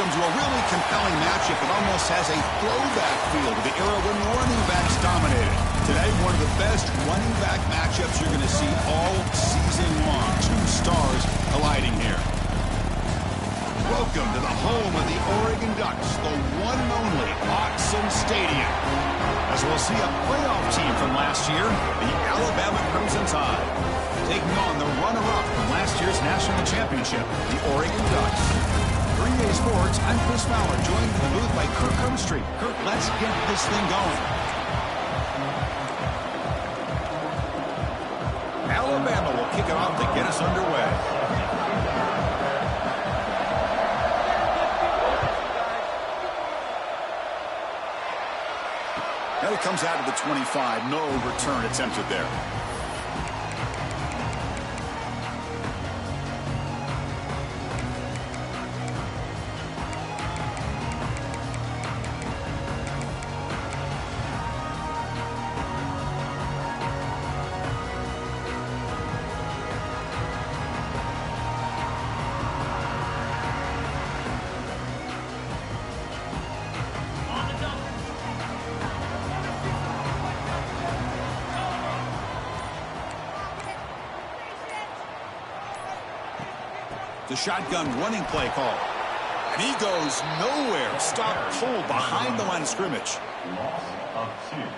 welcome to a really compelling matchup. It almost has a throwback feel to the era when running backs dominated. Today, one of the best running back matchups you're going to see all season long. Two stars colliding here. Welcome to the home of the Oregon Ducks, the one and only Autzen Stadium. As we'll see a playoff team from last year, the Alabama Crimson Tide, taking on the runner-up from last year's national championship, the Oregon Ducks. 3A Sports, I'm Chris Fowler, joined in the booth by Kirk Herbstreit. Kirk, let's get this thing going. Alabama will kick it off to get us underway. Now he comes out of the 25. No return attempted there. The shotgun running play call. And he goes nowhere. Stop pulled behind the line of scrimmage.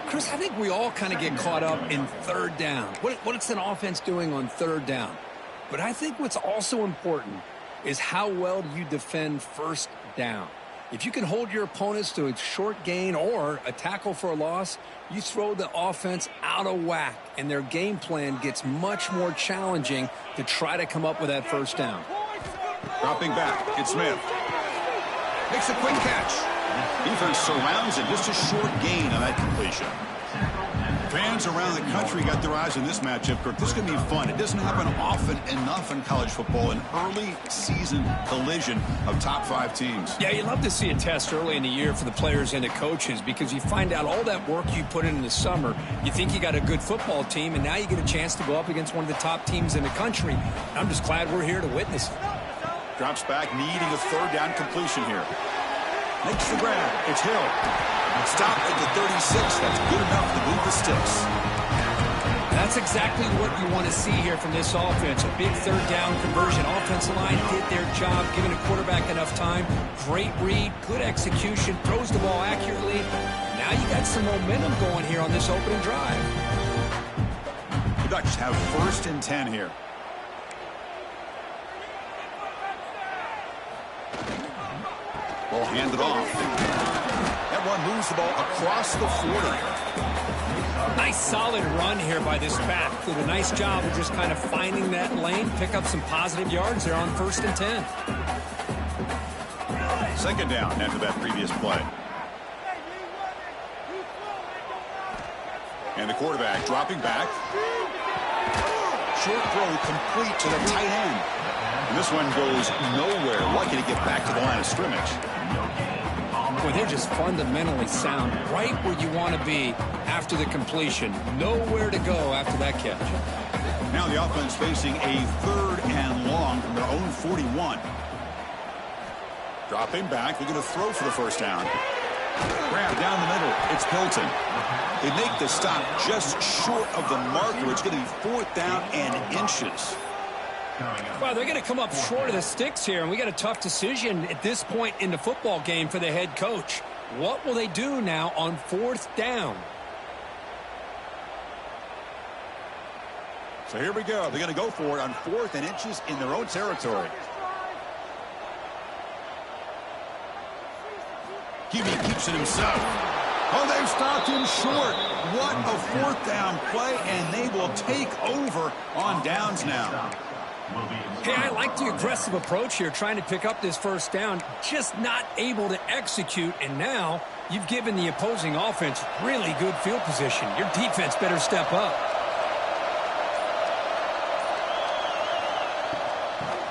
Chris, I think we all kind of get caught up in third down. What's an offense doing on third down? But I think what's also important is how well do you defend first down. If you can hold your opponents to a short gain or a tackle for a loss, you throw the offense out of whack, and their game plan gets much more challenging to try to come up with that first down. Dropping back, it's Smith. Makes a quick catch. Defense surrounds it. Just a short gain on that completion. Fans around the country got their eyes on this matchup, Kirk. This is going to be fun. It doesn't happen often enough in college football, an early season collision of top 5 teams. Yeah, you love to see a test early in the year for the players and the coaches because you find out all that work you put in the summer. You think you got a good football team, and now you get a chance to go up against one of the top teams in the country. I'm just glad we're here to witness it. Drops back, needing a third down completion here. Makes the grab. It's Hill. Stop at the 36. That's good enough to move the sticks. That's exactly what you want to see here from this offense. A big third down conversion. Offensive line did their job, giving the quarterback enough time. Great read, good execution, throws the ball accurately. Now you got some momentum going here on this opening drive. The Ducks have 1st and 10 here. Ball handed off. That one moves the ball across the 40. Nice solid run here by this back. Did a nice job of just kind of finding that lane, pick up some positive yards there on 1st and 10. 2nd down after that previous play. And the quarterback dropping back. Short throw complete to the tight end. And this one goes nowhere. Lucky to get back to the line of scrimmage. Boy, they're just fundamentally sound, right where you want to be after the completion. Nowhere to go after that catch. Now the offense facing a 3rd and long from their own 41. Dropping back, they're going to throw for the 1st down. Grab down the middle, it's Pilton. They make the stop just short of the marker. It's going to be 4th down and inches. Well, they're going to come up short of the sticks here, and we got a tough decision at this point in the football game for the head coach. What will they do now on 4th down? So here we go. They're going to go for it on 4th and inches in their own territory. QB keeps it himself. Oh, they've stopped him short. What a 4th down play, and they will take over on downs now. Hey, I like the aggressive approach here, trying to pick up this 1st down, just not able to execute, and now you've given the opposing offense really good field position. Your defense better step up.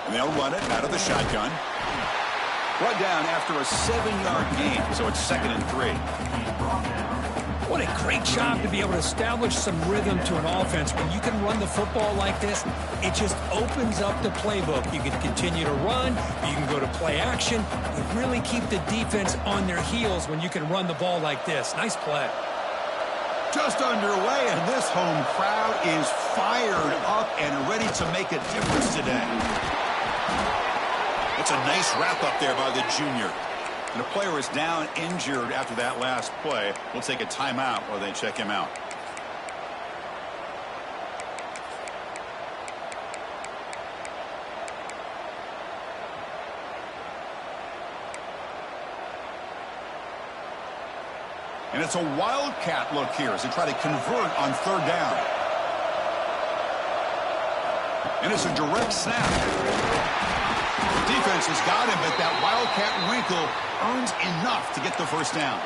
And they'll run it out of the shotgun. Run down after a 7-yard gain, so it's 2nd and 3. What a great job to be able to establish some rhythm to an offense. When you can run the football like this, it just opens up the playbook. You can continue to run. You can go to play action. You really keep the defense on their heels when you can run the ball like this. Nice play. Just underway, and this home crowd is fired up and ready to make a difference today. It's a nice wrap-up there by the junior. And the player is down injured after that last play. We'll take a timeout while they check him out. And it's a wildcat look here as they try to convert on third down. And it's a direct snap. The defense has got him, but that wildcat wrinkle earns enough to get the first down.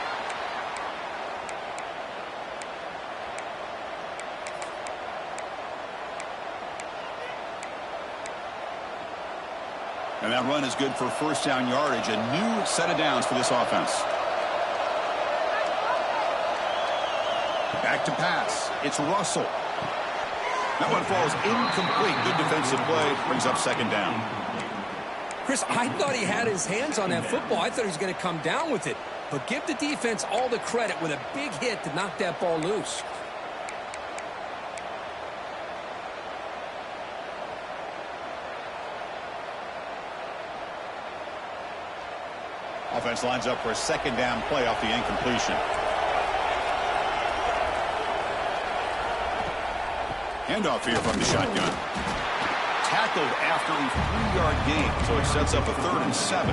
And that run is good for first down yardage. A new set of downs for this offense. Back to pass. It's Russell. That one falls incomplete. Good defensive play. Brings up second down. Chris, I thought he had his hands on that football. I thought he was going to come down with it. But give the defense all the credit with a big hit to knock that ball loose. Offense lines up for a second down play off the incompletion. Handoff here from the shotgun. Tackled after a 3-yard gain, so it sets up a 3rd and 7.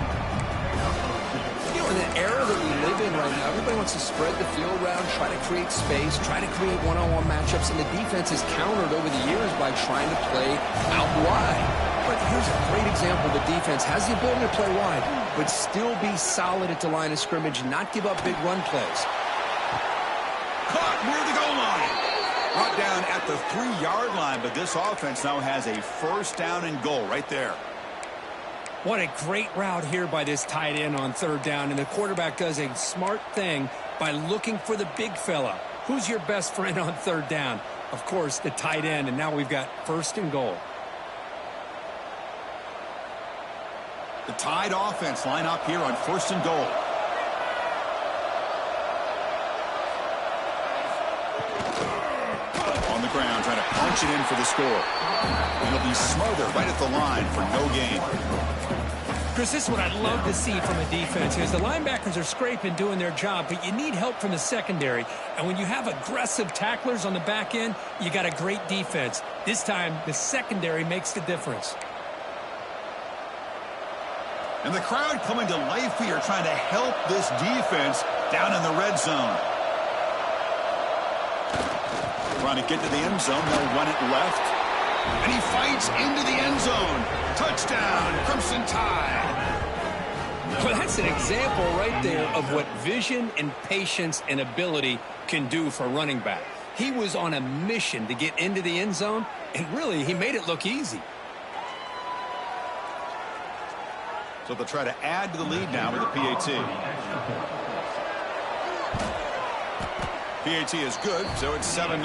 You know, in the era that we live in right now, everybody wants to spread the field around, try to create space, try to create one-on-one matchups, and the defense has countered over the years by trying to play out wide. But here's a great example. The defense has the ability to play wide, but still be solid at the line of scrimmage, not give up big run plays. Caught near the goal line. Brought down at the 3-yard line, but this offense now has a first down and goal right there. What a great route here by this tight end on third down, and the quarterback does a smart thing by looking for the big fella. Who's your best friend on third down? Of course, the tight end, and now we've got first and goal. The Tide offense line up here on first and goal. On the ground, trying to punch it in for the score. And he'll be smothered right at the line for no gain. Chris, this is what I'd love to see from a defense is the linebackers are scraping, doing their job, but you need help from the secondary. And when you have aggressive tacklers on the back end, you got a great defense. This time, the secondary makes the difference. And the crowd coming to life here, trying to help this defense down in the red zone. Trying to get to the end zone. They'll run it left. And he fights into the end zone. Touchdown, Crimson Tide. Well, that's an example right there of what vision and patience and ability can do for a running back. He was on a mission to get into the end zone, and really, he made it look easy. So they'll try to add to the lead now with the PAT. PAT is good, so it's 7-0.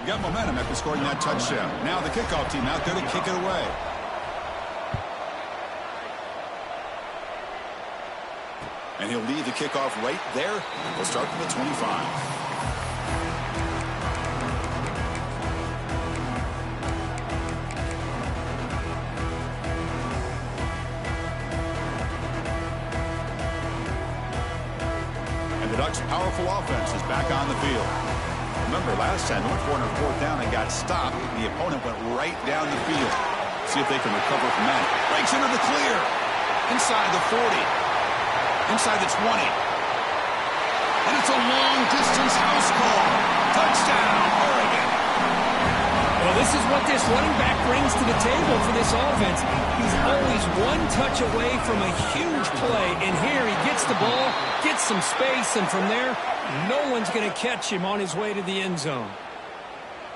Got momentum after scoring that touchdown. Now the kickoff team out there to kick it away. And he'll lead the kickoff right there. We'll start from the 25. And the Ducks' powerful offense is back on the field. Remember, last time they went for it on fourth down and got stopped. The opponent went right down the field. See if they can recover from that. Breaks into the clear. Inside the 40. Inside the 20. And it's a long-distance house call. Touchdown, Oregon. Well, this is what this running back brings to the table for this offense. He's always one touch away from a huge play. And here he gets the ball, gets some space, and from there, no one's going to catch him on his way to the end zone.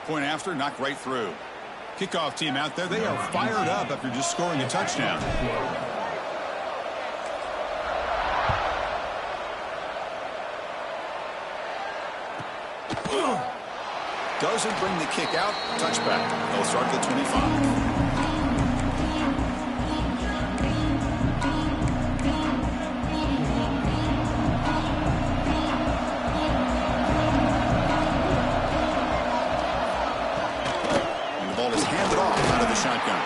Point after, knocked right through. Kickoff team out there, they are fired up after just scoring a touchdown. Doesn't bring the kick out. Touchback. They'll start at the 25. Shotgun.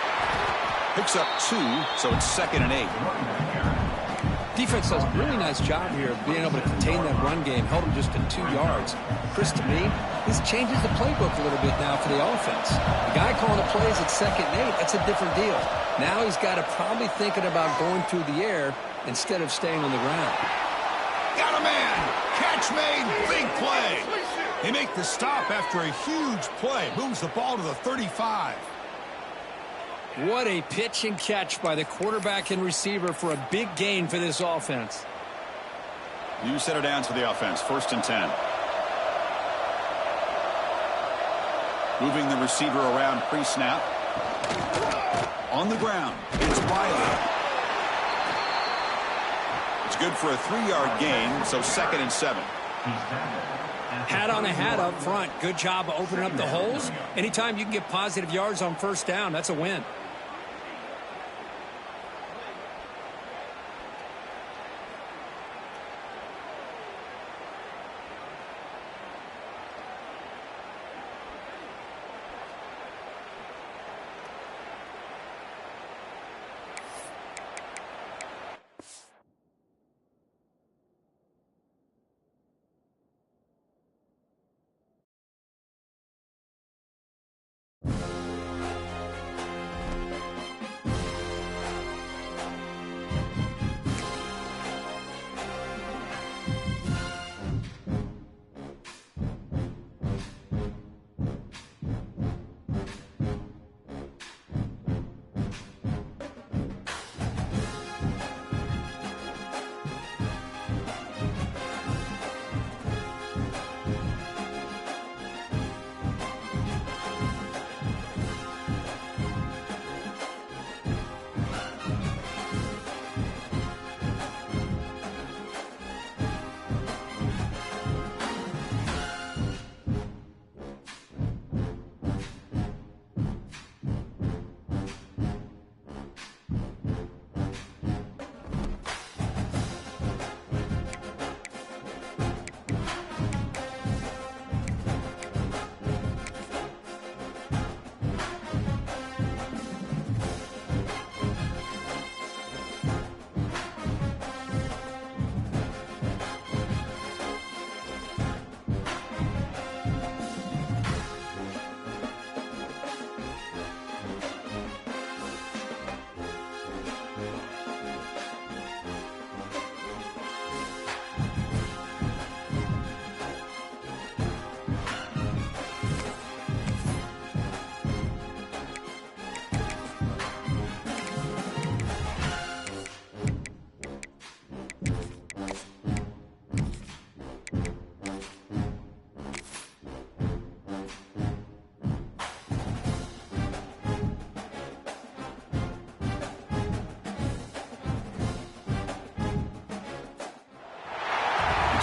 Picks up 2, so it's 2nd and 8. Defense does a really nice job here of being able to contain that run game, held them just to 2 yards. Chris, to me, this changes the playbook a little bit now for the offense. The guy calling the plays at 2nd and 8, that's a different deal. Now he's got to probably thinking about going through the air instead of staying on the ground. Got a man. Catch made. Big play. They make the stop after a huge play. Moves the ball to the 35. What a pitch and catch by the quarterback and receiver for a big gain for this offense. New set of downs for the offense. 1st and 10. Moving the receiver around pre-snap. On the ground, it's Riley. It's good for a 3-yard gain, so 2nd and 7. Hat on a hat up front. Good job of opening up the holes. Anytime you can get positive yards on 1st down, that's a win.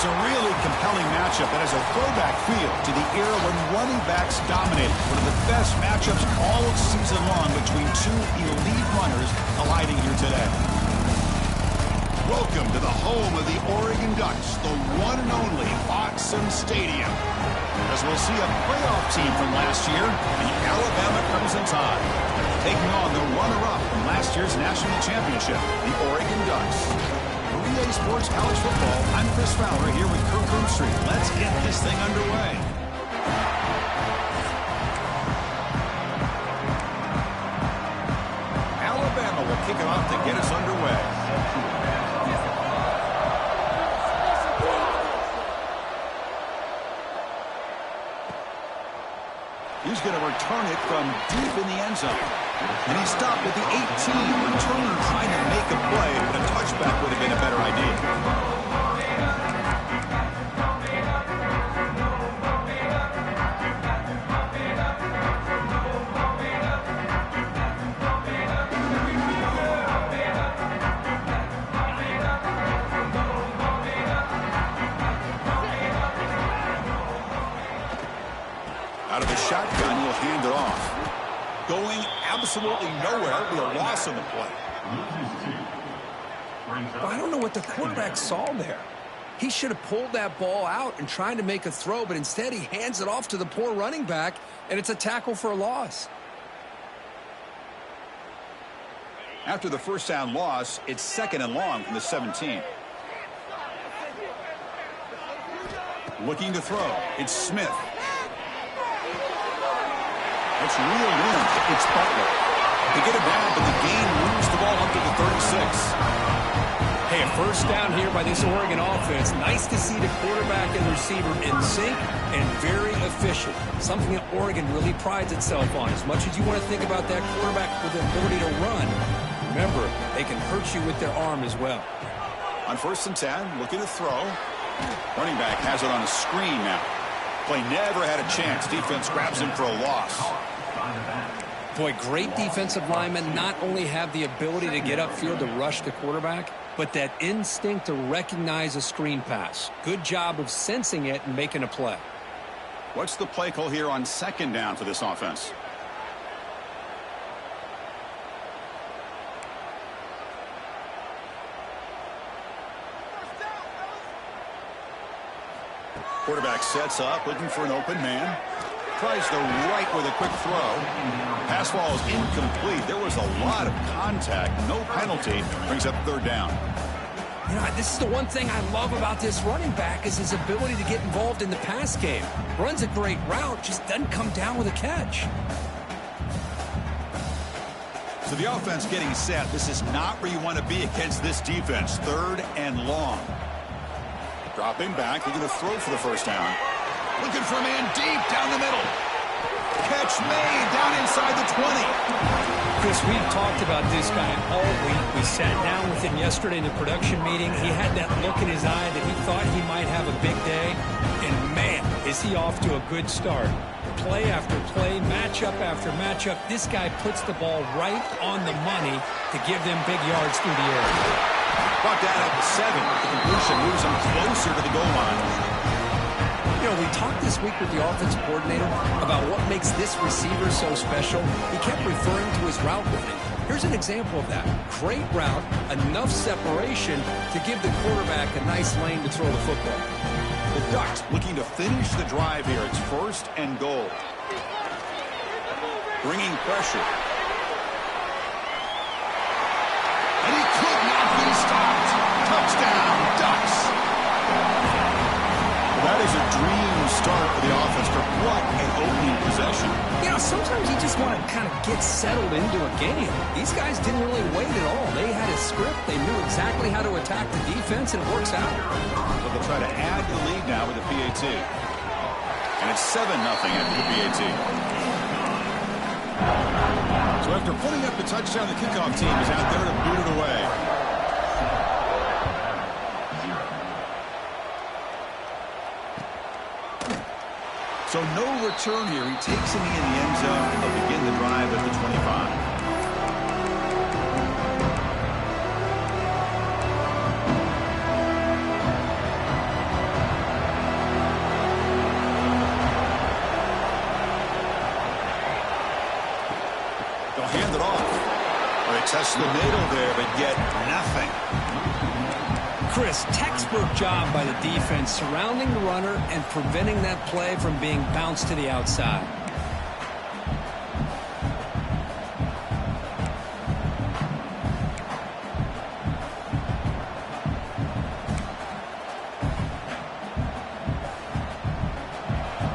It's a really compelling matchup that has a throwback feel to the era when running backs dominated. One of the best matchups all season long between 2 elite runners colliding here today. Welcome to the home of the Oregon Ducks, the one and only Autzen Stadium. As we'll see a playoff team from last year, the Alabama Crimson Tide, taking on the runner-up from last year's national championship, the Oregon Ducks. For EA Sports College Football, I'm Chris Fowler here with Kirk Broomstreet. Let's get this thing underway. Alabama will kick it off to get us underway. He's going to return it from deep in the end zone. And he stopped at the 18. Returner trying to make a play, but a touchback would have been a better idea. absolutely nowhere. It'll be a loss on the play. But I don't know what the quarterback saw there. He should have pulled that ball out and tried to make a throw, but instead he hands it off to the poor running back, and it's a tackle for a loss. After the first down loss, it's 2nd and long from the 17. Looking to throw. It's Smith. It's reeled in. It's Butler. They get it down, but the gain moves the ball up to the 36. Hey, a first down here by this Oregon offense. Nice to see the quarterback and receiver in sync and very efficient. Something that Oregon really prides itself on. As much as you want to think about that quarterback with the ability to run, remember, they can hurt you with their arm as well. On 1st and 10, looking to throw. Running back has it on a screen now. Play never had a chance. Defense grabs him for a loss. Boy, great defensive linemen not only have the ability to get upfield to rush the quarterback, but that instinct to recognize a screen pass. Good job of sensing it and making a play. What's the play call here on 2nd down for this offense? Quarterback sets up, looking for an open man. Tries the right with a quick throw. Pass ball is incomplete. There was a lot of contact. No penalty. Brings up 3rd down. You know, this is the one thing I love about this running back is his ability to get involved in the pass game. Runs a great route, just doesn't come down with a catch. So the offense getting set. This is not where you want to be against this defense. 3rd and long. Dropping back, looking to throw for the first down. Looking for a man deep down the middle. Catch made down inside the 20. Chris, we've talked about this guy all week. We sat down with him yesterday in the production meeting. He had that look in his eye that he thought he might have a big day. And man, is he off to a good start. Play after play, matchup after matchup. This guy puts the ball right on the money to give them big yards through the air. Brought down at the 7. The completion moves him closer to the goal line. You know, we talked this week with the offensive coordinator about what makes this receiver so special. He kept referring to his route running. Here's an example of that. Great route, enough separation to give the quarterback a nice lane to throw the football. The Ducks looking to finish the drive here. It's 1st and goal. Bringing pressure. And he could not be stopped. Touchdown, Ducks. Well, that is a dream start for the offense. What an opening possession. You know, sometimes you just want to kind of get settled into a game. These guys didn't really wait at all. They had a script. They knew exactly how to attack the defense, and it works out. So they'll try to add to the lead now with the PAT. And it's 7-0 after the PAT. So after putting up the touchdown, the kickoff team is out there to boot it away. So no return here. He takes him in the end zone. They'll begin the drive at the 25. They'll hand it off. They test the middle there, but get nothing. Chris, textbook job by the defense surrounding the runner and preventing that play from being bounced to the outside.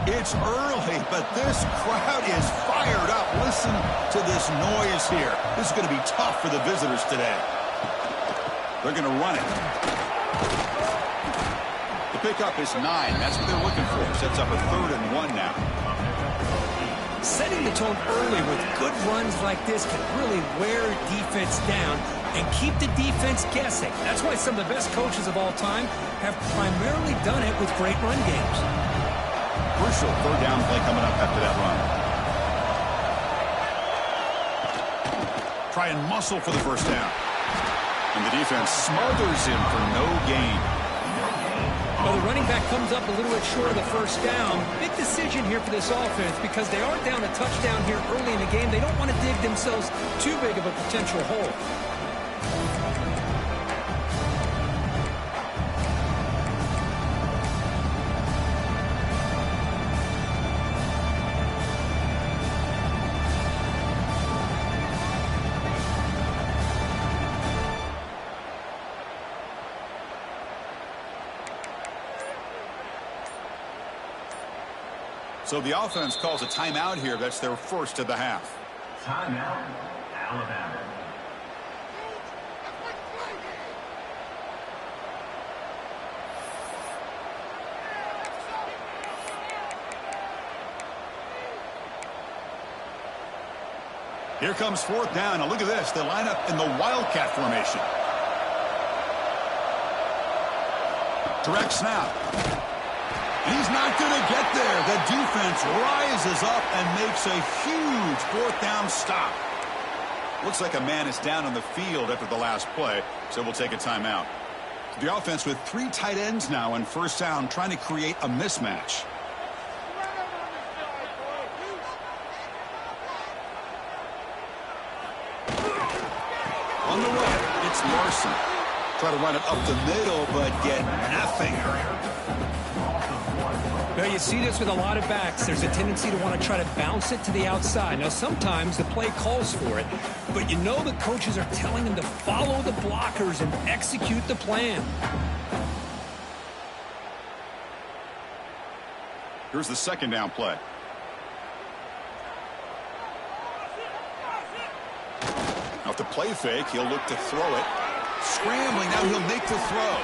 It's early, but this crowd is fired up. Listen to this noise here. This is going to be tough for the visitors today. They're going to run it. The pickup is 9. That's what they're looking for. Sets up a 3rd and 1 now. Setting the tone early with good runs like this can really wear defense down and keep the defense guessing. That's why some of the best coaches of all time have primarily done it with great run games. Crucial 3rd down play coming up after that run. Try and muscle for the first down. And the defense smothers him for no gain. Well, the running back comes up a little bit short of the first down. Big decision here for this offense because they are down a touchdown here early in the game. They don't want to dig themselves too big of a potential hole. So the offense calls a timeout here. That's their first of the half. Timeout, Alabama. Here comes fourth down. Now look at this. They line up in the Wildcat formation. Direct snap. He's not going to get there. The defense rises up and makes a huge fourth down stop. Looks like a man is down on the field after the last play, so we'll take a timeout. The offense with 3 tight ends now on first down, trying to create a mismatch. On the right, it's Larson. Try to run it up the middle, but get nothing. Well, you see this with a lot of backs. There's a tendency to want to try to bounce it to the outside. Now, sometimes the play calls for it, but you know the coaches are telling them to follow the blockers and execute the plan. Here's the second down play. Off the play fake, he'll look to throw it. Scrambling, now he'll make the throw.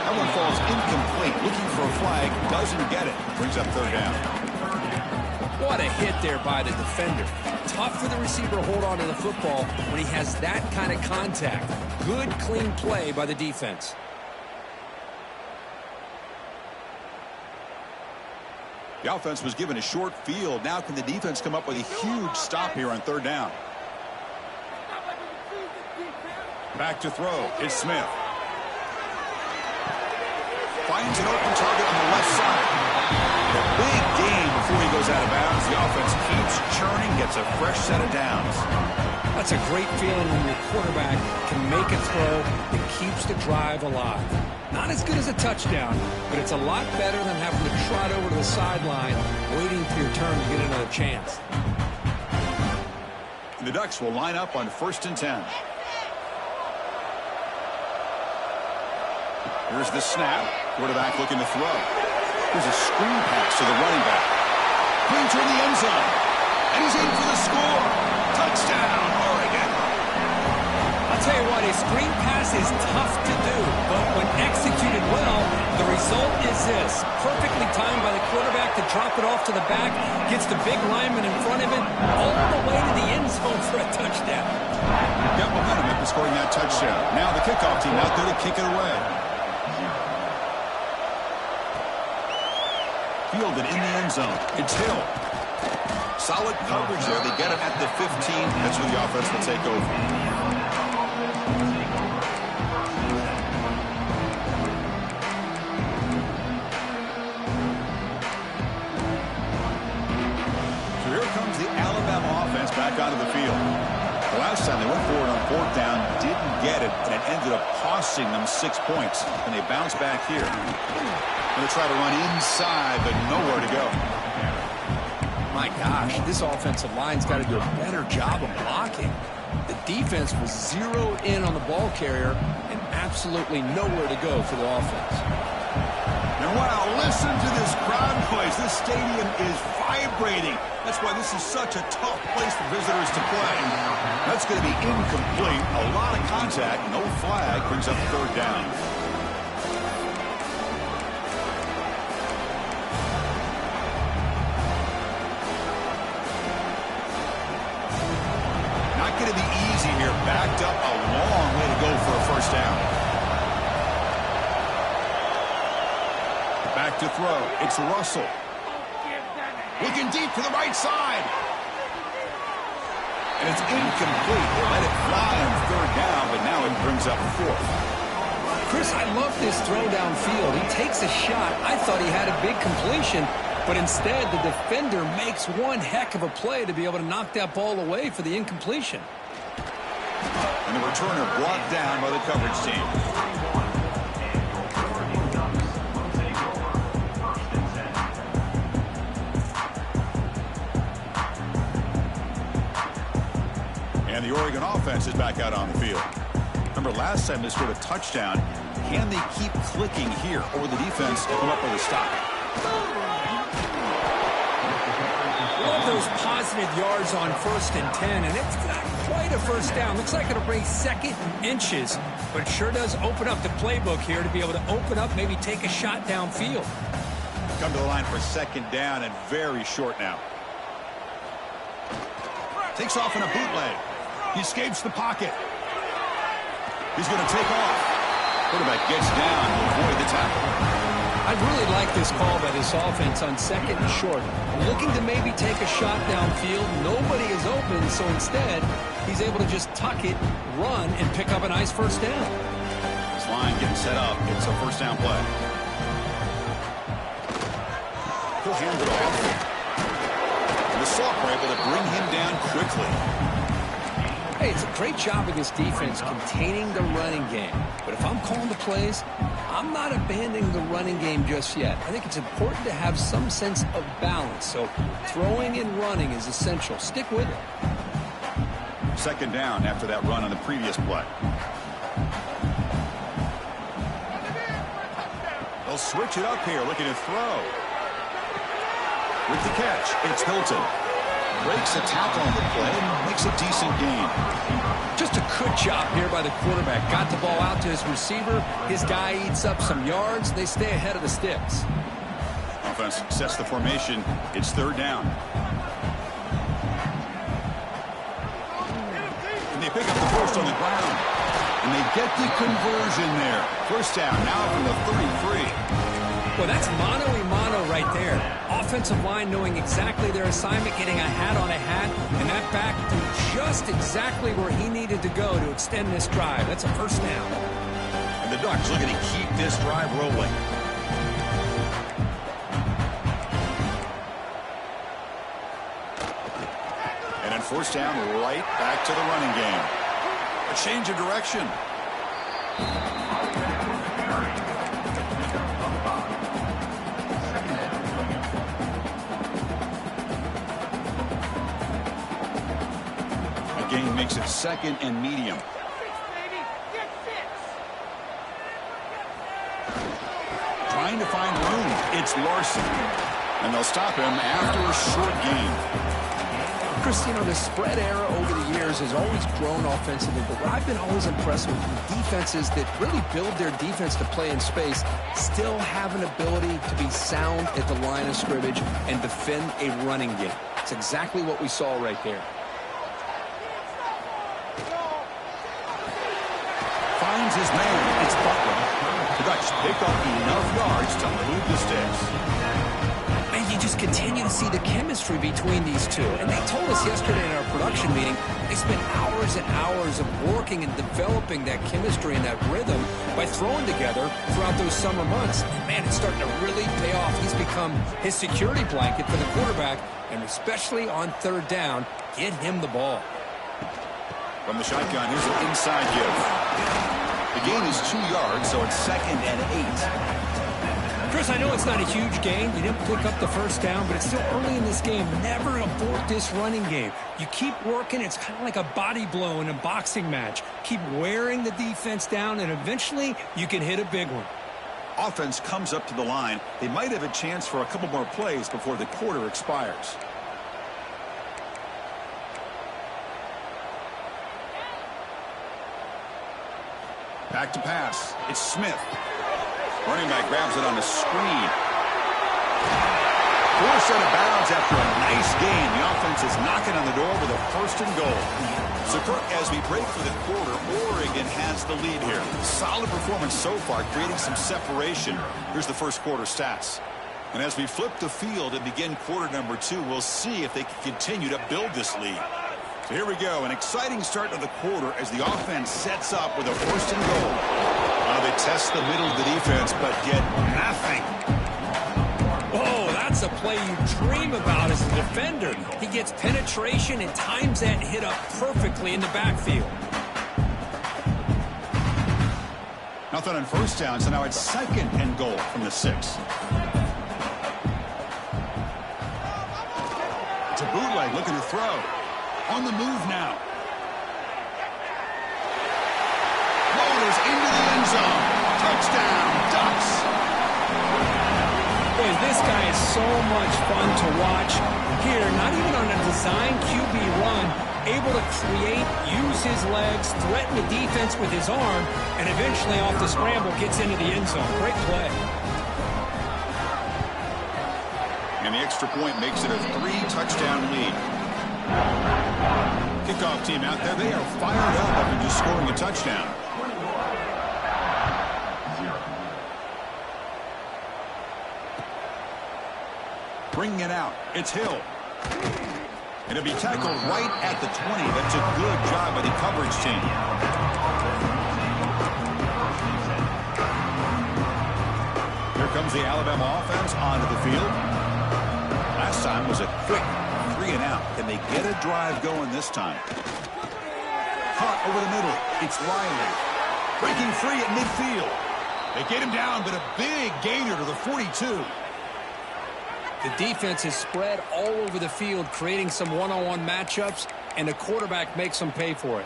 That one falls incomplete. Looking for a flag, doesn't get it. Brings up third down. What a hit there by the defender. Tough for the receiver to hold on to the football when he has that kind of contact. Good, clean play by the defense. The offense was given a short field. Now can the defense come up with a huge stop here on third down? Back to throw. It's Smith. Finds an open target on the left side. A big gain before he goes out of bounds. The offense keeps churning, gets a fresh set of downs. That's a great feeling when your quarterback can make a throw that keeps the drive alive. Not as good as a touchdown, but it's a lot better than having to trot over to the sideline, waiting for your turn to get another chance. And the Ducks will line up on 1st and 10. Here's the snap. Quarterback looking to throw. Here's a screen pass to the running back. Clean toward the end zone. And he's in for the score. Touchdown, Oregon. I'll tell you what, a screen pass is tough to do, but when executed well, the result is this. Perfectly timed by the quarterback to drop it off to the back, gets the big lineman in front of it, all the way to the end zone for a touchdown. Got momentum after scoring that touchdown. Now the kickoff team out there to kick it away. Fielded in the end zone. It's Hill. Solid coverage there. They get him at the 15. That's where the offense will take over. So here comes the Alabama offense back onto the field. The last time they went forward on fourth down, didn't get it, and it ended up costing them 6 points. And they bounce back here. Going to try to run inside, but nowhere to go. My gosh, this offensive line's got to do a better job of blocking. The defense was zeroed in on the ball carrier and absolutely nowhere to go for the offense. And wow, listen to this crowd noise. This stadium is vibrating. That's why this is such a tough place for visitors to play. That's going to be incomplete. A lot of contact, no flag, brings up third down. Going to be easy here. Backed up a long way to go for a first down. Back to throw. It's Russell. Looking deep to the right side. And it's incomplete. They let it fly on third down, but now it brings up fourth. Chris, I love this throw downfield. He takes a shot. I thought he had a big completion, but instead the defender makes one heck of a play to be able to knock that ball away for the incompletion. And the returner brought down by the coverage team. And the Oregon offense is back out on the field. Remember, last time they scored a touchdown. Can they keep clicking here, or the defense come up with a stop? Love those positive yards on 1st and 10, and it's not quite a first down. Looks like it'll bring 2nd and inches, but it sure does open up the playbook here to be able to open up, maybe take a shot downfield. Come to the line for 2nd down and very short now. Takes off in a bootleg. He escapes the pocket. He's going to take off. Quarterback gets down to avoid the tackle. I really like this call by this offense on 2nd and short. Looking to maybe take a shot downfield. Nobody is open, so instead, he's able to just tuck it, run, and pick up a nice first down. This line getting set up. It's a first down play. He'll hand it off. And the Sox are able to bring him down quickly. Hey, it's a great job of this defense containing the running game. But if I'm calling the plays, I'm not abandoning the running game just yet. I think it's important to have some sense of balance. So throwing and running is essential. Stick with it. 2nd down after that run on the previous play. They'll switch it up here, looking to throw. With the catch, it's Hilton. Breaks a tackle on the play, makes a decent gain. Just a good job here by the quarterback. Got the ball out to his receiver. His guy eats up some yards. They stay ahead of the sticks. Offense sets the formation. It's 3rd down. And they pick up the first on the ground. And they get the conversion there. First down now from the 33. Well, that's mano-a-mano right there. Offensive line knowing exactly their assignment, getting a hat on a hat, and that back to just exactly where he needed to go to extend this drive. That's a first down. And the Ducks looking to keep this drive rolling. And then first down, right back to the running game. A change of direction. Gain makes it 2nd and medium. Trying to find room. It's Larson. And they'll stop him after a short gain. Chris, you know, the spread era over the years has always grown offensively, but what I've been always impressed with defenses that really build their defense to play in space still have an ability to be sound at the line of scrimmage and defend a running game. It's exactly what we saw right there. Finds his man. It's Butler. The Ducks pick up enough yards to move the sticks. And you just continue to see the chemistry between these two. And they told us yesterday in our production meeting, they spent hours and hours of working and developing that chemistry and that rhythm by throwing together throughout those summer months. And man, it's starting to really pay off. He's become his security blanket for the quarterback, and especially on 3rd down, get him the ball. From the shotgun, here's an inside give. The gain is 2 yards, so it's 2nd and 8. Chris, I know it's not a huge gain. You didn't pick up the first down, but it's still early in this game. Never abort this running game. You keep working. It's kind of like a body blow in a boxing match. Keep wearing the defense down, and eventually you can hit a big one. Offense comes up to the line. They might have a chance for a couple more plays before the quarter expires. Back to pass. It's Smith. Running back grabs it on the screen. Forced out of bounds after a nice gain. The offense is knocking on the door with a 1st and goal. So, Kirk, as we break for the quarter, Oregon has the lead here. Solid performance so far, creating some separation. Here's the first quarter stats. And as we flip the field and begin quarter number 2, we'll see if they can continue to build this lead. So here we go, an exciting start to the quarter as the offense sets up with a 1st and goal. They test the middle of the defense, but get nothing. Oh, that's a play you dream about as a defender. He gets penetration and times that hit up perfectly in the backfield. Nothing on 1st down, so now it's 2nd and goal from the 6. It's a bootleg looking to throw. On the move now. Motors into the end zone. Touchdown, Ducks. Boy, this guy is so much fun to watch. Here, not even on a design QB run, able to create, use his legs, threaten the defense with his arm, and eventually off the scramble gets into the end zone. Great play. And the extra point makes it a 3-touchdown lead. Kickoff team out there, they are fired up after just scoring a touchdown. Bringing it out, it's Hill. And it'll be tackled right at the 20. That's a good job by the coverage team. Here comes the Alabama offense onto the field. Last time was a quick 3 and out. Can they get a drive going this time? Caught over the middle. It's Riley. Breaking free at midfield. They get him down, but a big gainer to the 42. The defense is spread all over the field, creating some one-on-one matchups, and the quarterback makes them pay for it.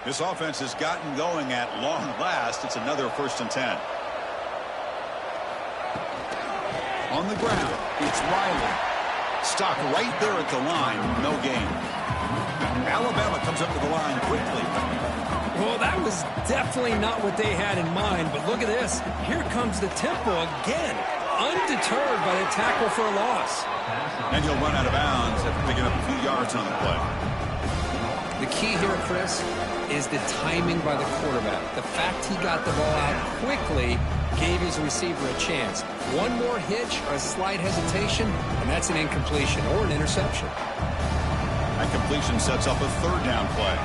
This offense has gotten going at long last. It's another 1st and 10. On the ground, it's Riley. Stopped right there at the line, no gain. Alabama comes up to the line quickly. Well, that was definitely not what they had in mind, but look at this. Here comes the tempo again. Undeterred by the tackle for a loss. And he'll run out of bounds after picking up a few yards on the play. The key here, Chris, is the timing by the quarterback. The fact he got the ball out quickly gave his receiver a chance. One more hitch or a slight hesitation, and that's an incompletion or an interception. That completion sets up a 3rd down play.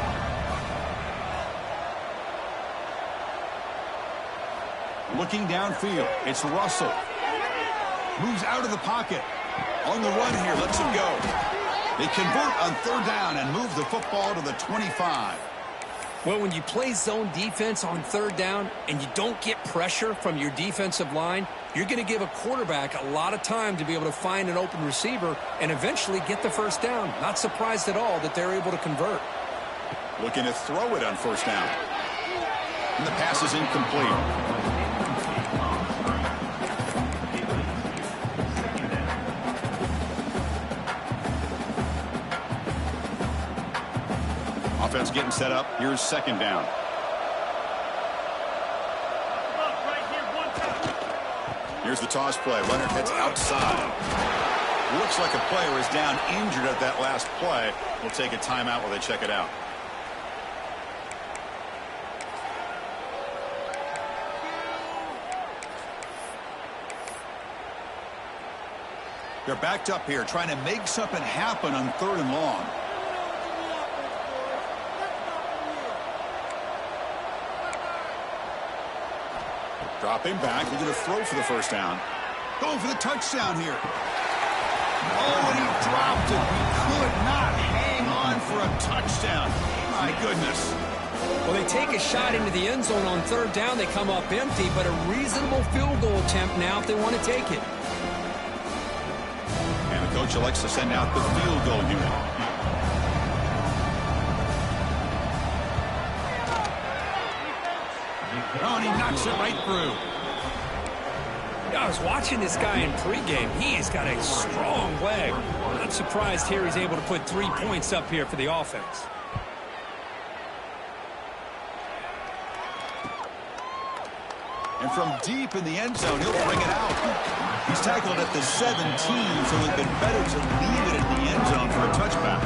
Looking downfield, it's Russell. Moves out of the pocket. On the run here, lets him go. They convert on 3rd down and move the football to the 25. Well, when you play zone defense on 3rd down and you don't get pressure from your defensive line, you're going to give a quarterback a lot of time to be able to find an open receiver and eventually get the 1st down. Not surprised at all that they're able to convert. Looking to throw it on 1st down. And the pass is incomplete. Offense getting set up. Here's 2nd down. Here's the toss play. Runner heads outside. Looks like a player is down injured at that last play. We'll take a timeout while they check it out. They're backed up here trying to make something happen on 3rd and long. Dropping back, looking to throw for the 1st down. Going for the touchdown here. Oh, and he dropped it. He could not hang on for a touchdown. My goodness. Well, they take a shot into the end zone on 3rd down. They come up empty, but a reasonable field goal attempt now if they want to take it. And the coach elects to send out the field goal unit. Oh, and he knocks it right through. Yeah, I was watching this guy in pregame. He's got a strong leg. Not surprised here he's able to put 3 points up here for the offense. And from deep in the end zone, he'll bring it out. He's tackled at the 17, so it'd been better to leave it in the end zone for a touchback.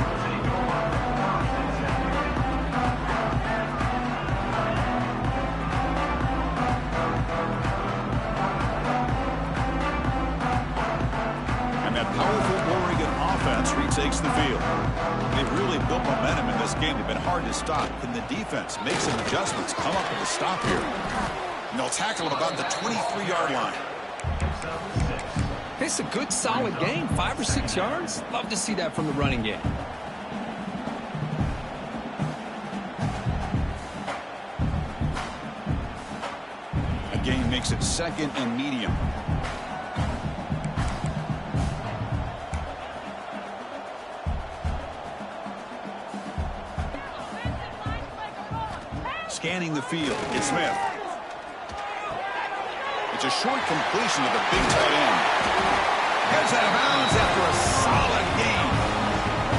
takes takes the field. They've really built momentum in this game. They've been hard to stop. Can the defense make some adjustments, come up with a stop here? And they'll tackle him about the 23-yard line. It's a good, solid game. 5 or 6 yards. Love to see that from the running game. A gain makes it 2nd and medium. Scanning the field, it's Smith. It's a short completion to the big tight end. Gets out of bounds after a solid game.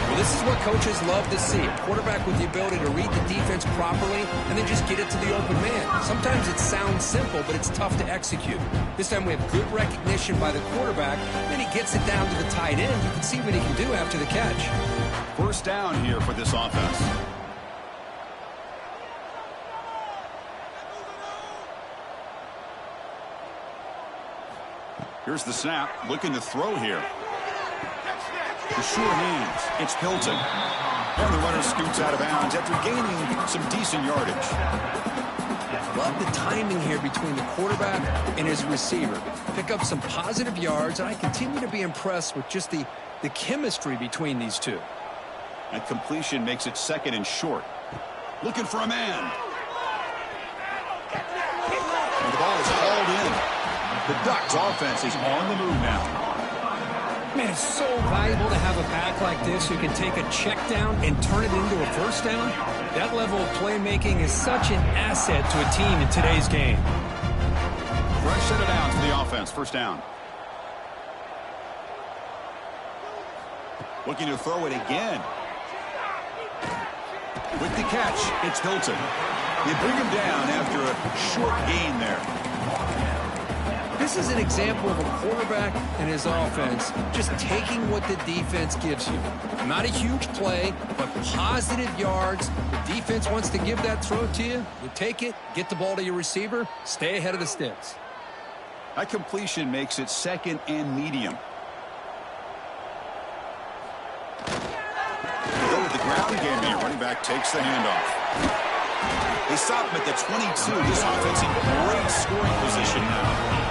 Well, this is what coaches love to see. A quarterback with the ability to read the defense properly and then just get it to the open man. Sometimes it sounds simple, but it's tough to execute. This time we have good recognition by the quarterback. Then he gets it down to the tight end. You can see what he can do after the catch. First down here for this offense. Here's the snap, looking to throw here. The sure hands, it's Hilton. And the runner scoots out of bounds after gaining some decent yardage. Love the timing here between the quarterback and his receiver. Pick up some positive yards, and I continue to be impressed with just the chemistry between these two. That completion makes it 2nd and short. Looking for a man. And the ball is hauled in. The Ducks offense is on the move now. Man, it's so valuable to have a back like this who can take a check down and turn it into a first down. That level of playmaking is such an asset to a team in today's game. Fresh set of downs for the offense. First down. Looking to throw it again. With the catch, it's Hilton. You bring him down after a short gain there. This is an example of a quarterback and his offense just taking what the defense gives you. Not a huge play, but positive yards. The defense wants to give that throw to you. You take it, get the ball to your receiver, stay ahead of the sticks. That completion makes it 2nd and medium. They go with the ground game here. Running back takes the handoff. They stop him at the 22. This offense in great scoring position now.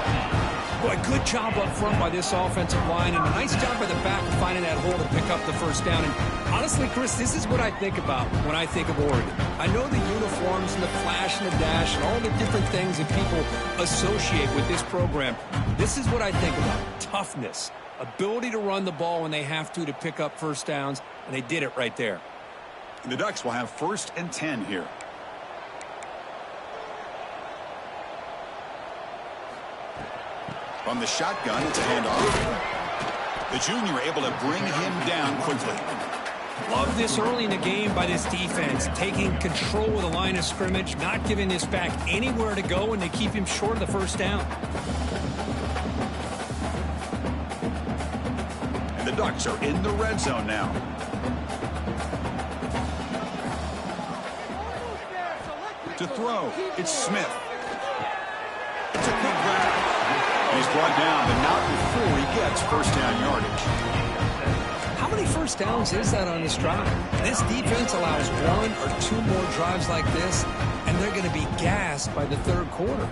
Boy, good job up front by this offensive line, and a nice job by the back of finding that hole to pick up the first down. And honestly, Chris, this is what I think about when I think of Oregon. I know the uniforms and the flash and the dash and all the different things that people associate with this program. This is what I think about. Toughness, ability to run the ball when they have to pick up first downs, and they did it right there. And the Ducks will have 1st and 10 here. From the shotgun, it's a handoff. The junior able to bring him down quickly. Love this early in the game by this defense, taking control of the line of scrimmage, not giving this back anywhere to go, and they keep him short of the first down. And the Ducks are in the red zone now. To throw, it's Smith. It's a good grab. He's brought down, but not before he gets first down yardage. How many first downs is that on this drive? This defense allows 1 or 2 more drives like this, and they're going to be gassed by the 3rd quarter.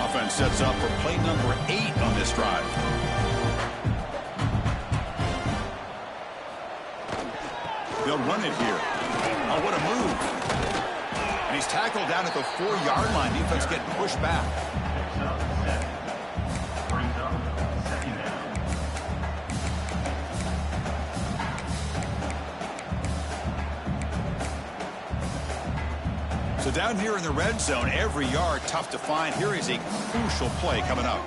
Offense sets up for play number 8 on this drive. They'll run it here. Oh, what a move. And he's tackled down at the 4-yard line. Defense getting pushed back. So down here in the red zone, every yard tough to find. Here is a crucial play coming up.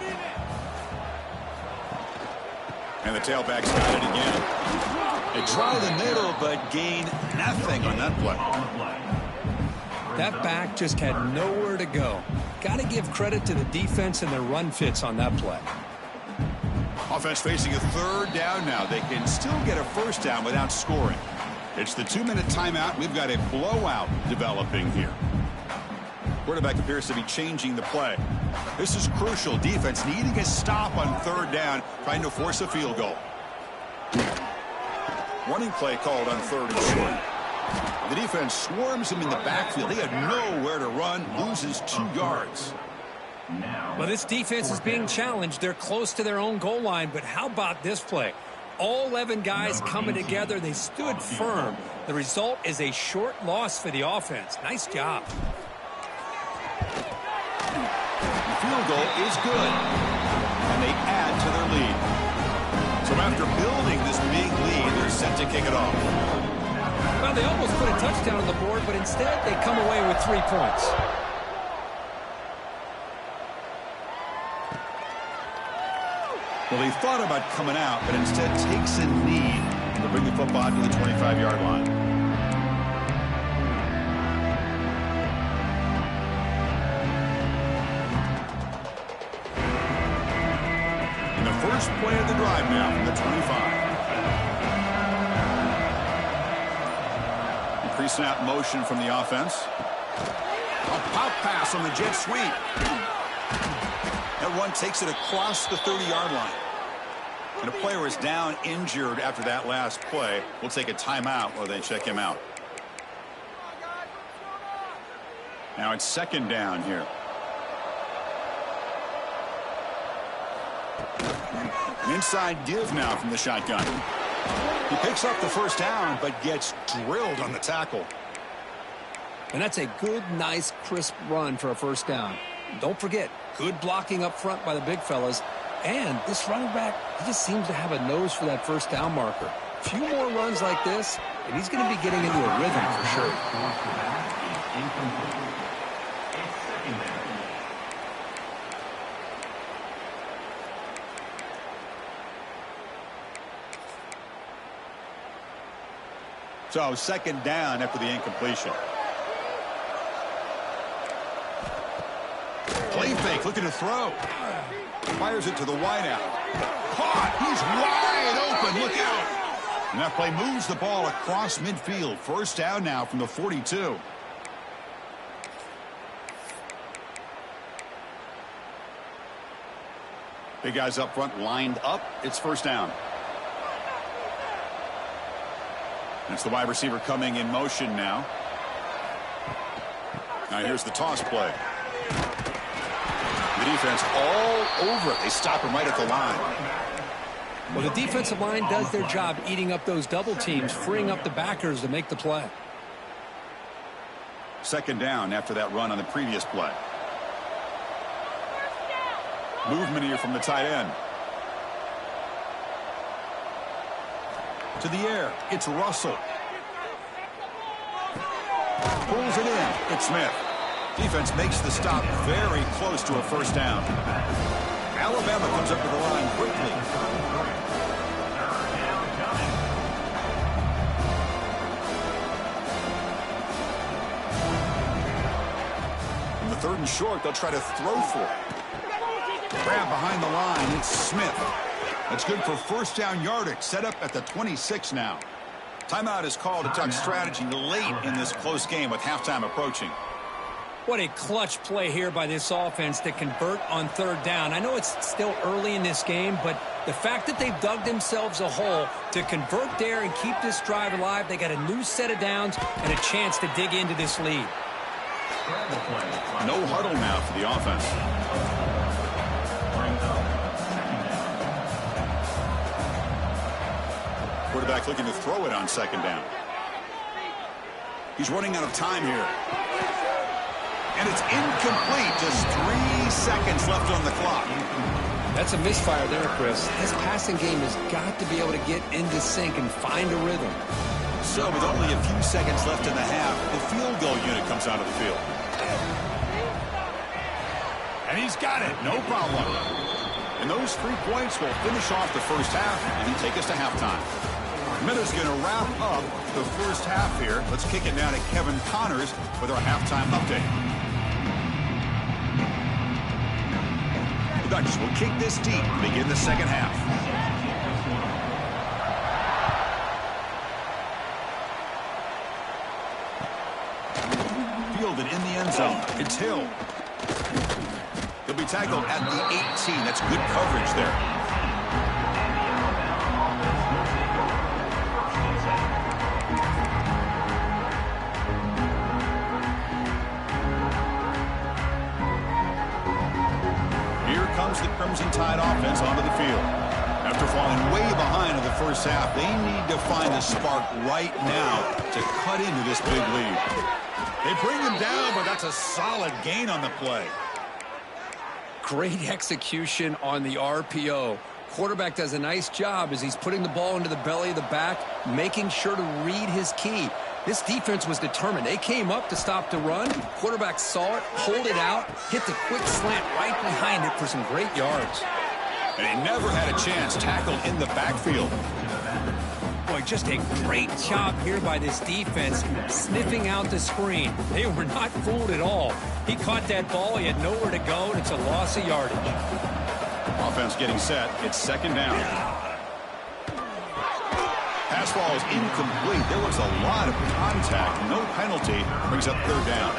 And the tailback's got it again. They draw the middle, but gain nothing on that play. That back just had nowhere to go. Got to give credit to the defense and their run fits on that play. Offense facing a 3rd down now. They can still get a first down without scoring. It's the 2-minute timeout. We've got a blowout developing here. Quarterback appears to be changing the play. This is crucial. Defense needing a stop on 3rd down, trying to force a field goal. Running play called on 3rd and short. The defense swarms him in the backfield. He had nowhere to run, loses 2 yards. Well, this defense is being challenged. They're close to their own goal line, but how about this play? All 11 guys coming together. They stood firm. The result is a short loss for the offense. Nice job. The field goal is good, and they add to their lead. So after building this big lead, they're set to kick it off. Well, they almost put a touchdown on the board, but instead they come away with 3 points. Well, he thought about coming out, but instead takes a knee to bring the football to the 25-yard line. And the first play of the drive now from the 25. Pre-snap motion from the offense. A pop pass on the jet sweep. That run takes it across the 30-yard line. And a player is down injured after that last play. We'll take a timeout while they check him out. Now it's 2nd down here. An inside give now from the shotgun. He picks up the 1st down, but gets drilled on the tackle. And that's a good, nice, crisp run for a 1st down. Don't forget, good blocking up front by the big fellas. And this running back, he just seems to have a nose for that 1st down marker. A few more runs like this, and he's going to be getting into a rhythm for sure. So 2nd down after the incompletion. Play fake, looking to throw. Fires it to the wideout. Caught! He's wide open. Look out! And that play moves the ball across midfield. 1st down now from the 42. Big guys up front lined up. It's 1st down. That's the wide receiver coming in motion now. Now here's the toss play. The defense all over it. They stop him right at the line. Well, the defensive line does their job eating up those double teams, freeing up the backers to make the play. 2nd down after that run on the previous play. Movement here from the tight end. To the air. It's Russell. Pulls it in. It's Smith. Defense makes the stop very close to a 1st down. Alabama comes up to the line quickly. In the 3rd and short, they'll try to throw for it. Grab behind the line. It's Smith. That's good for 1st down yardage. Set up at the 26 now. Timeout is called to talk strategy late in this close game with halftime approaching. What a clutch play here by this offense to convert on 3rd down. I know it's still early in this game, but the fact that they've dug themselves a hole to convert there and keep this drive alive, they got a new set of downs and a chance to dig into this lead. No huddle now for the offense. Quarterback looking to throw it on 2nd down. He's running out of time here. And it's incomplete. Just 3 seconds left on the clock. That's a misfire there, Chris. This passing game has got to be able to get into sync and find a rhythm. So with only a few seconds left in the half, the field goal unit comes out of the field. And he's got it. No problem. And those 3 points will finish off the 1st half and take us to halftime. Miller's going to wrap up the 1st half here. Let's kick it now to Kevin Connors with our halftime update. The Ducks will kick this deep and begin the 2nd half. Fielded in the end zone. It's Hill. He'll be tackled at the 18. That's good coverage there. comes the Crimson Tide offense onto the field. After falling way behind in the first half, they need to find a spark right now to cut into this big lead. They bring him down, but that's a solid gain on the play. Great execution on the RPO. Quarterback does a nice job as he's putting the ball into the belly of the back, making sure to read his key. This defense was determined. They came up to stop the run. Quarterback saw it, pulled it out, hit the quick slant right behind it for some great yards. And he never had a chance tackled in the backfield. Boy, just a great job here by this defense, sniffing out the screen. They were not fooled at all. He caught that ball. He had nowhere to go, and it's a loss of yardage. Offense getting set. It's second down. Pass ball is incomplete. There was a lot of contact. No penalty. Brings up third down.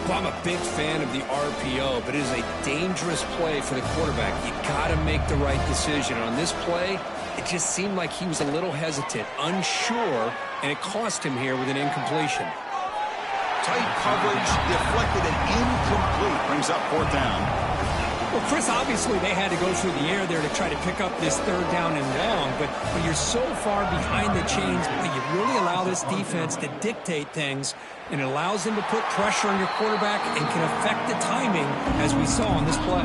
Well, I'm a big fan of the RPO, but it is a dangerous play for the quarterback. You got to make the right decision. On this play, it just seemed like he was a little hesitant, unsure, and it cost him here with an incompletion. Tight coverage, deflected and incomplete. Brings up fourth down. Well, Chris, obviously they had to go through the air there to try to pick up this third down and long, but when you're so far behind the chains, you really allow this defense to dictate things, and it allows them to put pressure on your quarterback and can affect the timing, as we saw on this play.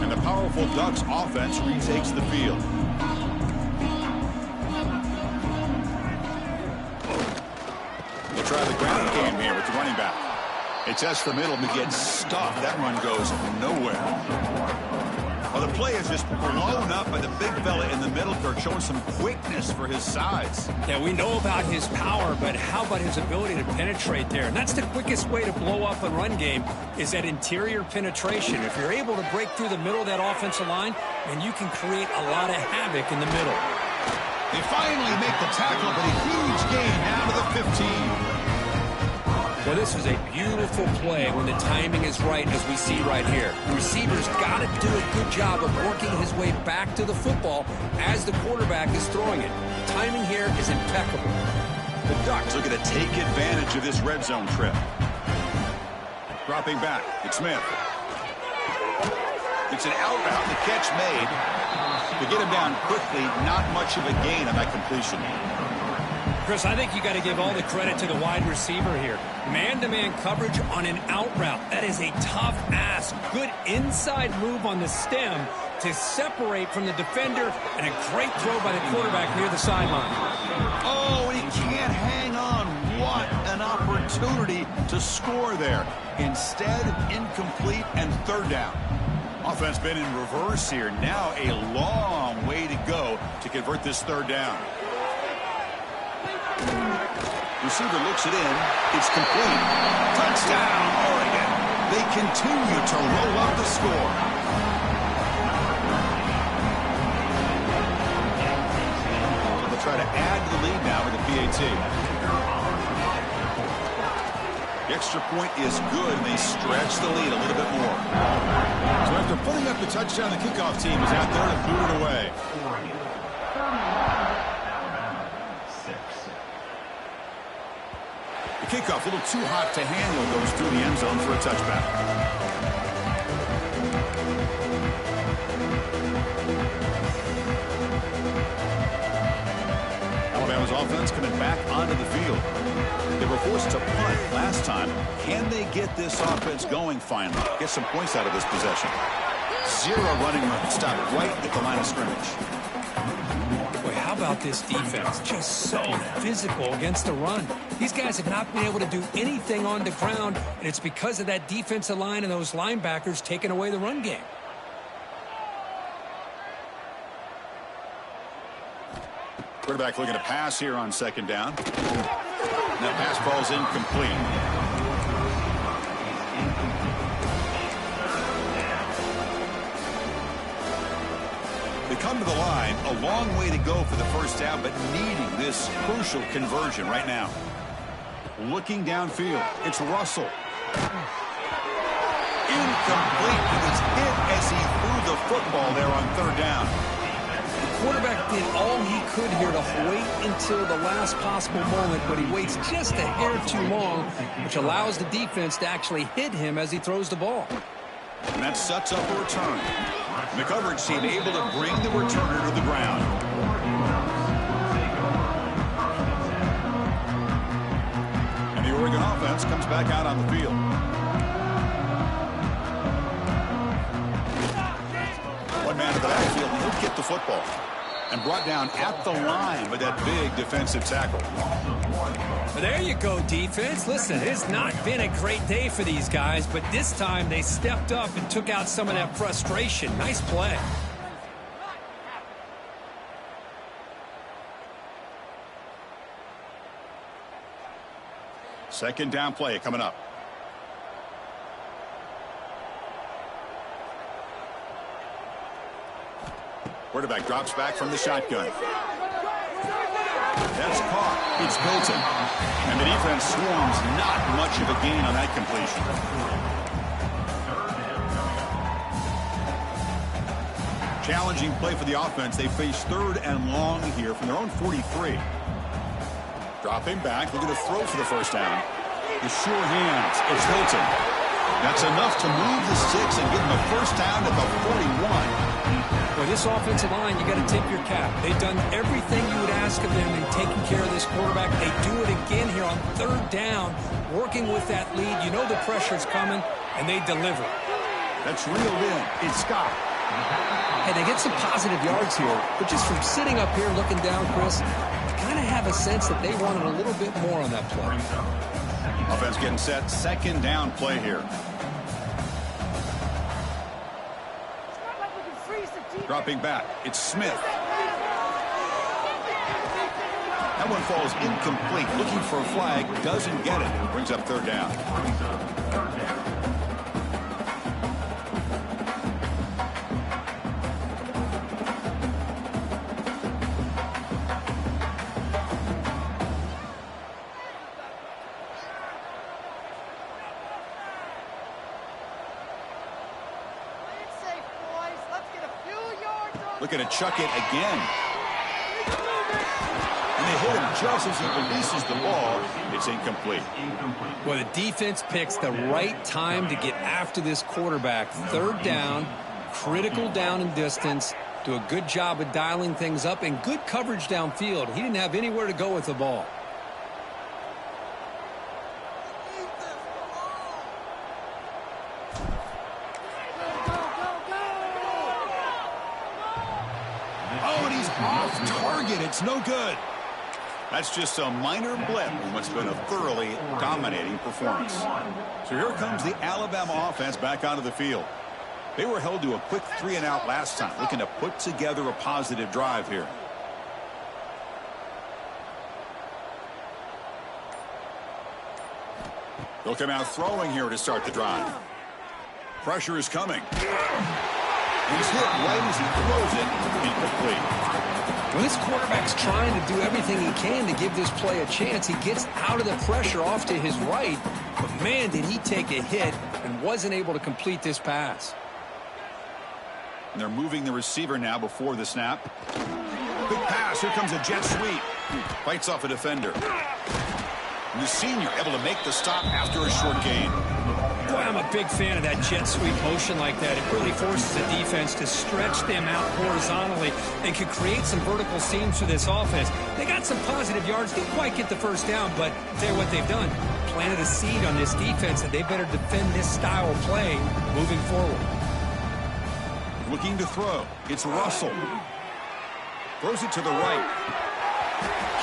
And the powerful Ducks offense retakes the field. We'll try the ground game here with the running back. It tests the middle but gets stuck. That run goes nowhere. Well, the play is just blown up by the big fella in the middle. They're showing some quickness for his size. Yeah, we know about his power, but how about his ability to penetrate there? And that's the quickest way to blow up a run game, is that interior penetration. If you're able to break through the middle of that offensive line, then you can create a lot of havoc in the middle. They finally make the tackle, but a huge gain down to the 15. Well, this is a beautiful play when the timing is right, as we see right here. The receiver's got to do a good job of working his way back to the football as the quarterback is throwing it. The timing here is impeccable. The Ducks looking to take advantage of this red zone trip. Dropping back, it's Smith. It's an out route, the catch made. To get him down quickly, not much of a gain on that completion. Chris, I think you got to give all the credit to the wide receiver here. Man-to-man coverage on an out route. That is a tough ask. Good inside move on the stem to separate from the defender, and a great throw by the quarterback near the sideline. Oh, and he can't hang on. What an opportunity to score there. Instead, incomplete and third down. Offense been in reverse here. Now a long way to go to convert this third down. Receiver looks it in. It's complete. Touchdown, Oregon. They continue to roll up the score. They'll try to add to the lead now with the PAT. The extra point is good, and they stretch the lead a little bit more. So after putting up the touchdown, the kickoff team is out there to boot it away. The kickoff a little too hot to handle, goes through the end zone for a touchback. Alabama's offense coming back onto the field. They were forced to punt last time. Can they get this offense going finally? Get some points out of this possession. Zero running room. Stop right at the line of scrimmage. How about this defense? Just so physical against the run. These guys have not been able to do anything on the ground, and it's because of that defensive line and those linebackers taking away the run game. Quarterback looking to pass here on second down. That pass ball's incomplete. They come to the line, a long way to go for the first down, but needing this crucial conversion right now. Looking downfield, it's Russell. Incomplete. He was hit as he threw the football there on third down. quarterback did all he could here to wait until the last possible moment, but he waits just a hair too long, which allows the defense to actually hit him as he throws the ball. And that sets up a return. And the coverage team able to bring the returner to the ground. And the Oregon offense comes back out on the field. One man to the backfield, and he'll get the football. And brought down at the line with that big defensive tackle. There you go, defense. Listen, it's not been a great day for these guys, but this time they stepped up and took out some of that frustration. Nice play. Second down play coming up. Quarterback drops back from the shotgun. That's caught. It's Milton. And the defense swarms. Not much of a gain on that completion. Challenging play for the offense. They face 3rd and long here from their own 43. Dropping back. Looking to throw for the first down. The sure hands. It's Hilton. That's enough to move the sticks and give them a first down at the 41. Well, this offensive line, you got to tip your cap. They've done everything you would ask of them in taking care of this quarterback. They do it again here on 3rd down, working with that lead. You know the pressure's coming, and they deliver. That's reeled in. It's Scott. Hey, they get some positive yards here, but just from sitting up here looking down, Chris, I kind of have a sense that they wanted a little bit more on that play. Offense getting set. Second down play here. Dropping back. It's Smith. That one falls incomplete. Looking for a flag. Doesn't get it. Brings up 3rd down. Looking to chuck it again. And they hit him just as he releases the ball. It's incomplete. Well, the defense picks the right time to get after this quarterback. 3rd down, critical down and distance. Do a good job of dialing things up and good coverage downfield. He didn't have anywhere to go with the ball. It's no good. That's just a minor blip in what's been a thoroughly dominating performance. So here comes the Alabama offense back onto the field. They were held to a quick 3-and-out last time, looking to put together a positive drive here. They'll come out throwing here to start the drive. Pressure is coming. He's hit right as he throws it. Incomplete. When this quarterback's trying to do everything he can to give this play a chance, he gets out of the pressure off to his right. But, man, did he take a hit and wasn't able to complete this pass. And they're moving the receiver now before the snap. Big pass. Here comes a jet sweep. Fights off a defender. And the senior able to make the stop after a short gain. Boy, I'm a big fan of that jet sweep motion like that. It really forces the defense to stretch them out horizontally and can create some vertical seams for this offense. They got some positive yards. Didn't quite get the first down, but I'll tell you what they've done. Planted a seed on this defense that they better defend this style of play moving forward. Looking to throw. It's Russell. Throws it to the right.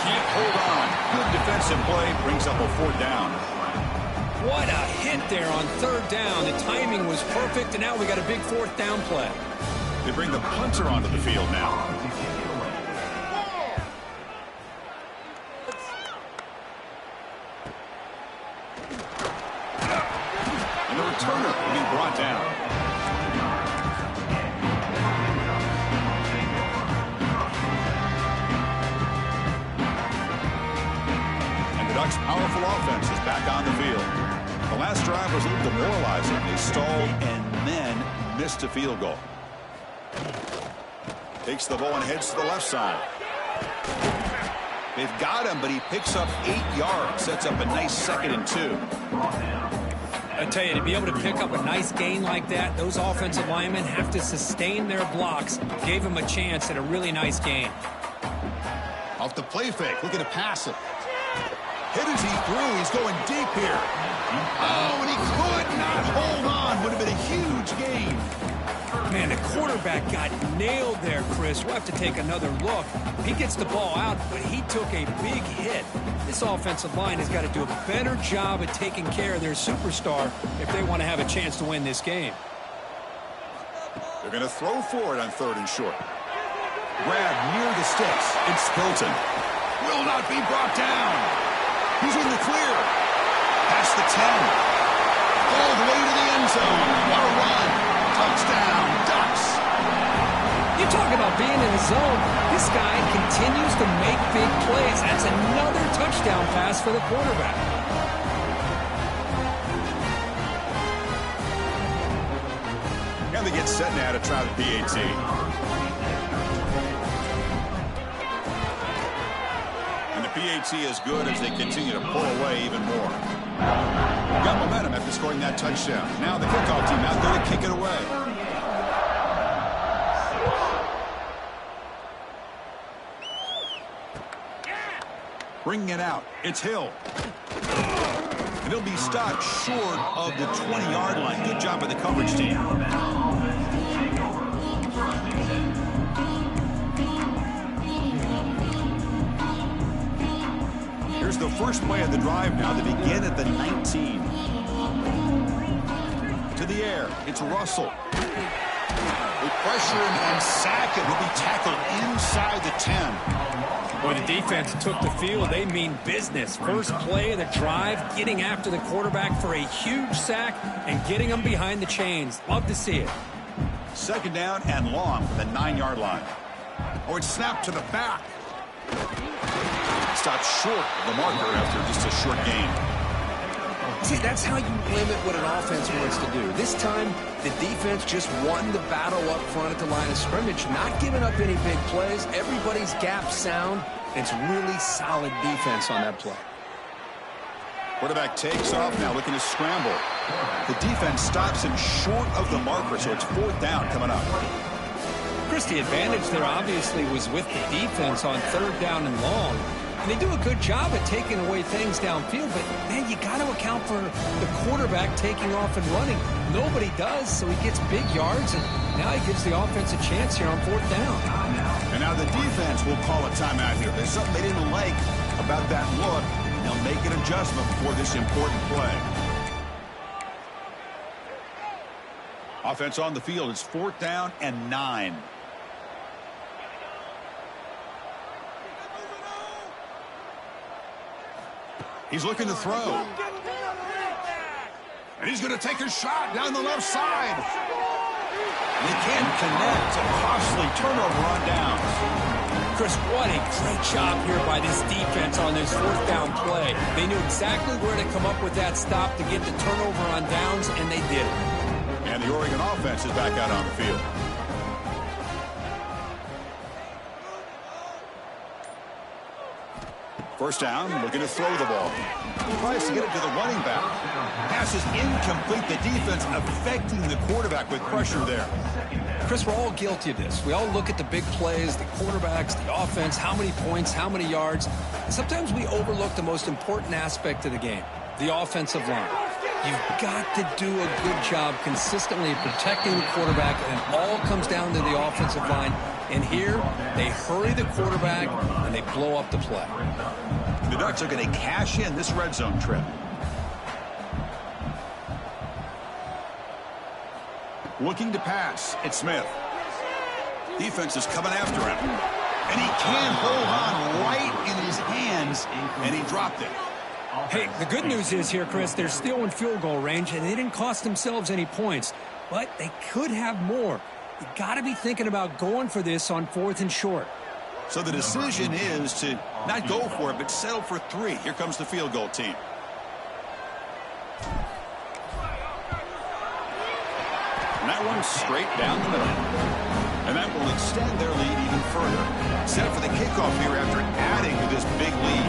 Can't hold on. Good defensive play. Brings up a 4th down. What a hit there on 3rd down. The timing was perfect, and now we got a big 4th down play. They bring the punter onto the field now. And the returner will be brought down. And the Ducks' powerful offense is back on the field. The last drive was a little demoralizing. They stalled and then missed a field goal. Takes the ball and heads to the left side. They've got him, but he picks up 8 yards. Sets up a nice 2nd and 2. I tell you, to be able to pick up a nice gain like that, those offensive linemen have to sustain their blocks. Gave him a chance at a really nice gain. Off the play fake, looking to pass it. Hit as he threw. He's going deep here. Oh, and he could not hold on. Would have been a huge gain. Man, the quarterback got nailed there, Chris. We'll have to take another look. He gets the ball out, but he took a big hit. This offensive line has got to do a better job at taking care of their superstar if they want to have a chance to win this game. They're going to throw for it on 3rd and short. Grab near the sticks. It's Hilton. Will not be brought down. He's in the clear. Past the 10. All the way to the end zone. What a run. Touchdown, Ducks. You talk about being in the zone. This guy continues to make big plays. That's another touchdown pass for the quarterback. And they get set now to try the PAT. And the PAT is good as they continue to pull away even more. Got momentum after scoring that touchdown. Now the kickoff team out there to kick it away. Bringing it out. It's Hill. And he'll be stopped short of the 20-yard line. Good job by the coverage team. Here's the first play of the drive now. They begin at the 19. To the air. It's Russell. They pressure him and sack him. He'll be tackled inside the 10. Boy, the defense took the field. They mean business. First play of the drive, getting after the quarterback for a huge sack and getting him behind the chains. Love to see it. 2nd down and long for the 9-yard line. Oh, it's snapped to the back. Stopped short of the marker after just a short gain. See, that's how you limit what an offense wants to do. This time, the defense just won the battle up front at the line of scrimmage, not giving up any big plays. Everybody's gap sound. It's really solid defense on that play. Quarterback takes off now, looking to scramble. The defense stops him short of the marker, so it's 4th down coming up. Chris, the advantage there obviously was with the defense on 3rd down and long. And they do a good job at taking away things downfield, but, man, you got to account for the quarterback taking off and running. Nobody does, so he gets big yards, and now he gives the offense a chance here on 4th down. And now the defense will call a timeout here. There's something they didn't like about that look. They'll make an adjustment before this important play. Offense on the field. It's 4th down and 9. He's looking to throw. And he's going to take a shot down the left side. They can't connect. A costly turnover on downs. Chris, what a great job here by this defense on this 4th down play. They knew exactly where to come up with that stop to get the turnover on downs, and they did it. And the Oregon offense is back out on the field. First down, looking to throw the ball. Tries to get it to the running back. Pass is incomplete. The defense affecting the quarterback with pressure there. Chris, we're all guilty of this. We all look at the big plays, the quarterbacks, the offense, how many points, how many yards. Sometimes we overlook the most important aspect of the game, the offensive line. You've got to do a good job consistently protecting the quarterback, and it all comes down to the offensive line. And here, they hurry the quarterback, and they blow up the play. The Ducks are going to cash in this red zone trip. Looking to pass. It's Smith. Defense is coming after him. And he can't hold on right in his hands, and he dropped it. Hey, the good news is here, Chris, they're still in field goal range, and they didn't cost themselves any points. But they could have more. You got to be thinking about going for this on 4th and short. So the decision is to not go for it, but settle for 3. Here comes the field goal team. And that one straight down the middle. And that will extend their lead even further. Set for the kickoff here after adding to this big lead.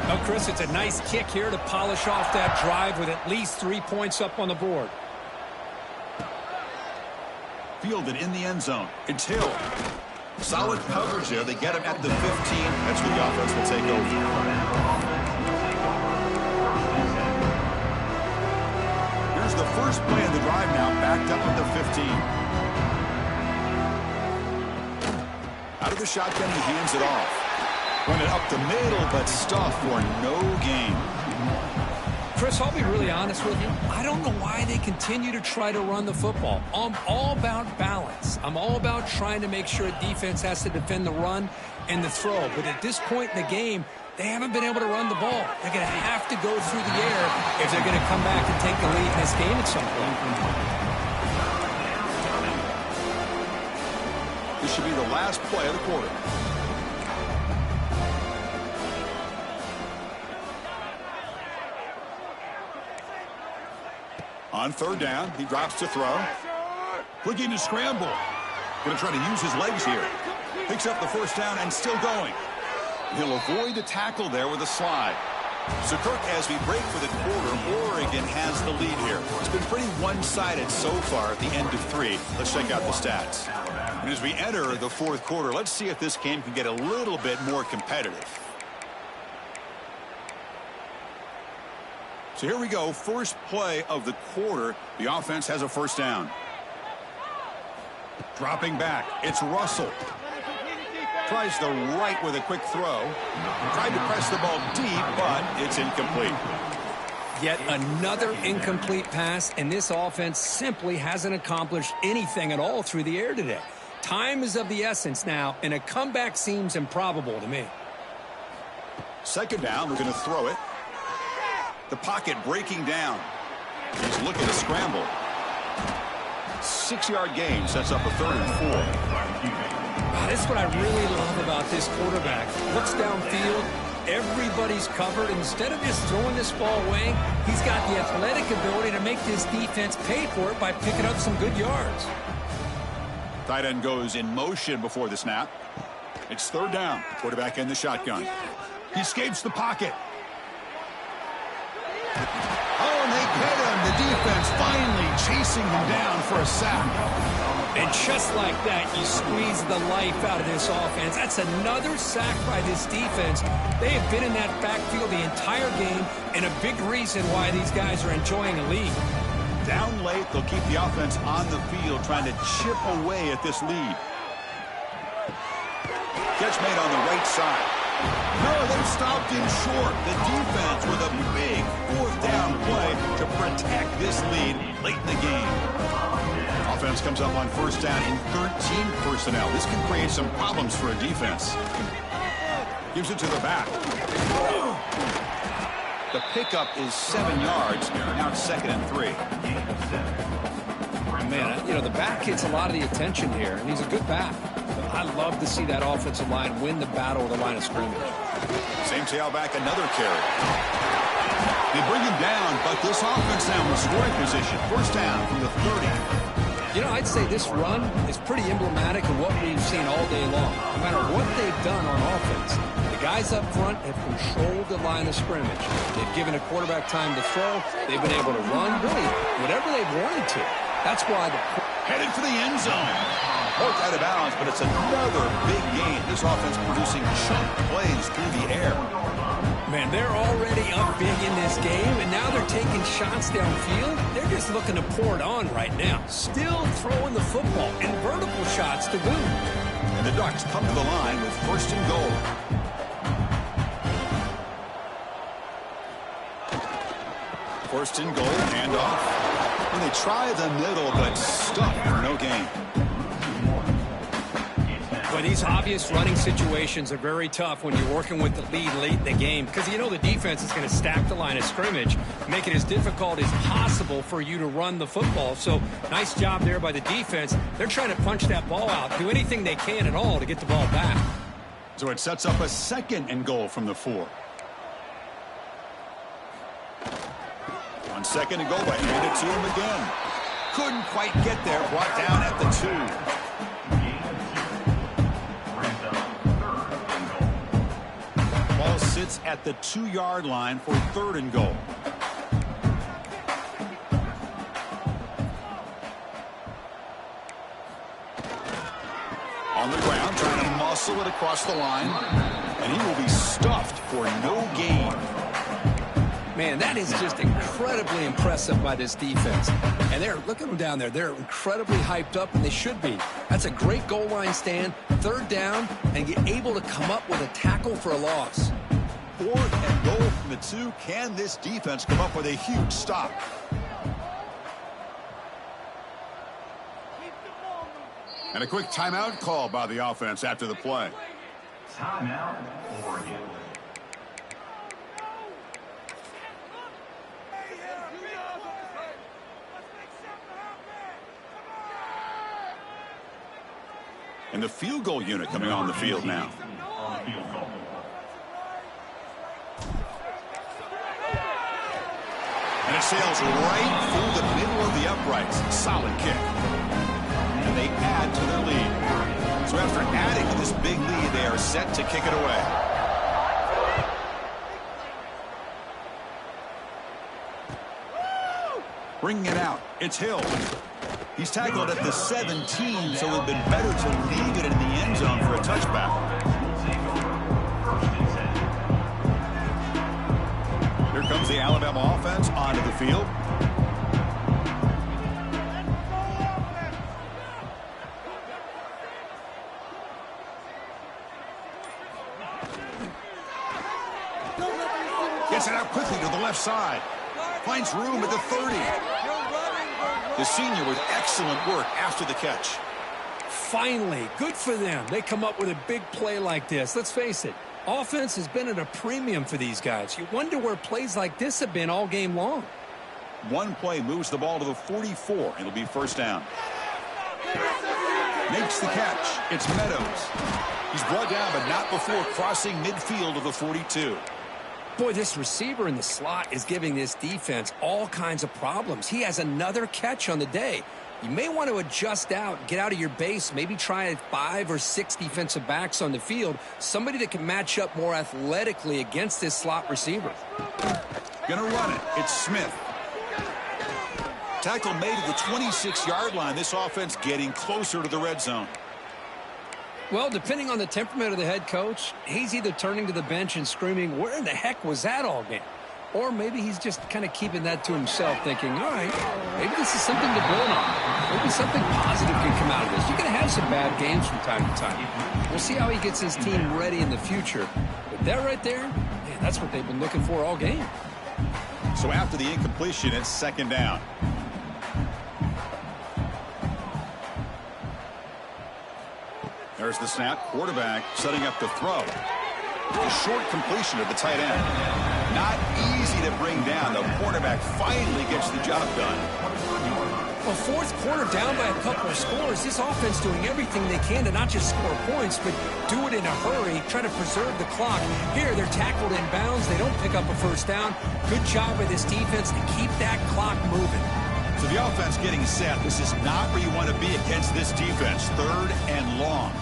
Oh, Chris, it's a nice kick here to polish off that drive with at least 3 points up on the board. Fielded in the end zone. It's Hill. Solid coverage there. They get him at the 15. That's where the offense will take over. Here's the first play of the drive now, backed up at the 15. Out of the shotgun, he hands it off. Run it up the middle, but stuffed for no gain. Chris, I'll be really honest with you. I don't know why they continue to try to run the football. I'm all about balance. I'm all about trying to make sure a defense has to defend the run and the throw. But at this point in the game, they haven't been able to run the ball. They're going to have to go through the air if they're going to come back and take the lead in this game at some point. This should be the last play of the quarter. On third down, he drops to throw. Looking to scramble. Going to try to use his legs here. Picks up the first down and still going. He'll avoid the tackle there with a slide. So, Kirk, as we break for the quarter, Oregon has the lead here. It's been pretty one-sided so far at the end of 3. Let's check out the stats. And as we enter the fourth quarter, let's see if this game can get a little bit more competitive. So here we go, first play of the quarter. The offense has a first down. Dropping back, it's Russell. Tries the right with a quick throw. Tried to press the ball deep, but it's incomplete. Yet another incomplete pass, and this offense simply hasn't accomplished anything at all through the air today. Time is of the essence now, and a comeback seems improbable to me. Second down, we're going to throw it. The pocket breaking down. He's looking to scramble. 6-yard gain sets up a 3rd and 4. This is what I really love about this quarterback. Looks downfield, everybody's covered. Instead of just throwing this ball away, he's got the athletic ability to make this defense pay for it by picking up some good yards. Tight end goes in motion before the snap. It's third down. Quarterback in the shotgun. He escapes the pocket. Oh, and they get him. The defense finally chasing him down for a sack. And just like that, you squeeze the life out of this offense. That's another sack by this defense. They have been in that backfield the entire game, and a big reason why these guys are enjoying a lead. Down late, they'll keep the offense on the field, trying to chip away at this lead. Catch made on the right side. No, they stopped him short. The defense with a big fourth down play to protect this lead late in the game. Offense comes up on first down in 13 personnel. This can create some problems for a defense. Gives it to the back. The pickup is 7 yards. Now it's 2nd and 3. Man, you know, the back gets a lot of the attention here, and he's a good back. I love to see that offensive line win the battle of the line of scrimmage. Same tailback, another carry. They bring him down, but this offense now in scoring position. First down from the 30. You know, I'd say this run is pretty emblematic of what we've seen all day long. No matter what they've done on offense, the guys up front have controlled the line of scrimmage. They've given a quarterback time to throw. They've been able to run, really, whatever they've wanted to. That's why headed for the end zone. Poked out of bounds, but it's another big game. This offense producing chunk plays through the air. Man, they're already up big in this game, and now they're taking shots downfield. They're just looking to pour it on right now. Still throwing the football, and vertical shots to boot. And the Ducks come to the line with 1st and goal. First and goal, handoff. And they try the middle, but stuck for no gain. Well, these obvious running situations are very tough when you're working with the lead late in the game, because you know the defense is going to stack the line of scrimmage, make it as difficult as possible for you to run the football. So nice job there by the defense. They're trying to punch that ball out, do anything they can at all to get the ball back. So it sets up a 2nd and goal from the 4. On 2nd and goal, but hand it to him again. Couldn't quite get there, brought down at the 2. sits at the 2-yard line for 3rd and goal. On the ground, trying to muscle it across the line. And he will be stuffed for no gain. Man, that is just incredibly impressive by this defense. And look at them down there. They're incredibly hyped up, and they should be. That's a great goal line stand, 3rd down, and get able to come up with a tackle for a loss. 4th and goal from the 2. Can this defense come up with a huge stop? And a quick timeout call by the offense after the play. Timeout, Oregon. And the field goal unit coming on the field now. And it sails right through the middle of the uprights. Solid kick. And they add to their lead. So after adding to this big lead, they are set to kick it away. Bringing it out. It's Hill. He's tackled at the 17, so it would have been better to leave it in the end zone for a touchback. Here comes the Alabama offense onto the field. Gets it out quickly to the left side. Finds room at the 30. The senior with excellent work after the catch. Finally, good for them. They come up with a big play like this. Let's face it, offense has been at a premium for these guys. You wonder where plays like this have been all game long. One play moves the ball to the 44. It'll be 1st down. Makes the catch. It's Meadows. He's brought down, but not before crossing midfield of the 42. Boy, this receiver in the slot is giving this defense all kinds of problems. He has another catch on the day. You may want to adjust out, get out of your base, maybe try 5 or 6 defensive backs on the field, somebody that can match up more athletically against this slot receiver. Gonna run it. It's Smith. Tackle made at the 26-yard line. This offense getting closer to the red zone. Well, depending on the temperament of the head coach, he's either turning to the bench and screaming, where in the heck was that all game? Or maybe he's just kind of keeping that to himself, thinking, all right, maybe this is something to build on. Maybe something positive can come out of this. You're going to have some bad games from time to time. We'll see how he gets his team ready in the future. But that right there, man, that's what they've been looking for all game. So after the incompletion, it's 2nd down. There's the snap. Quarterback setting up the throw. A short completion to the tight end. Not easy to bring down. The quarterback finally gets the job done. Well, 4th quarter down by a couple of scores. This offense doing everything they can to not just score points, but do it in a hurry, try to preserve the clock. Here, they're tackled in bounds. They don't pick up a 1st down. Good job by this defense to keep that clock moving. So the offense getting set. This is not where you want to be against this defense. 3rd and long.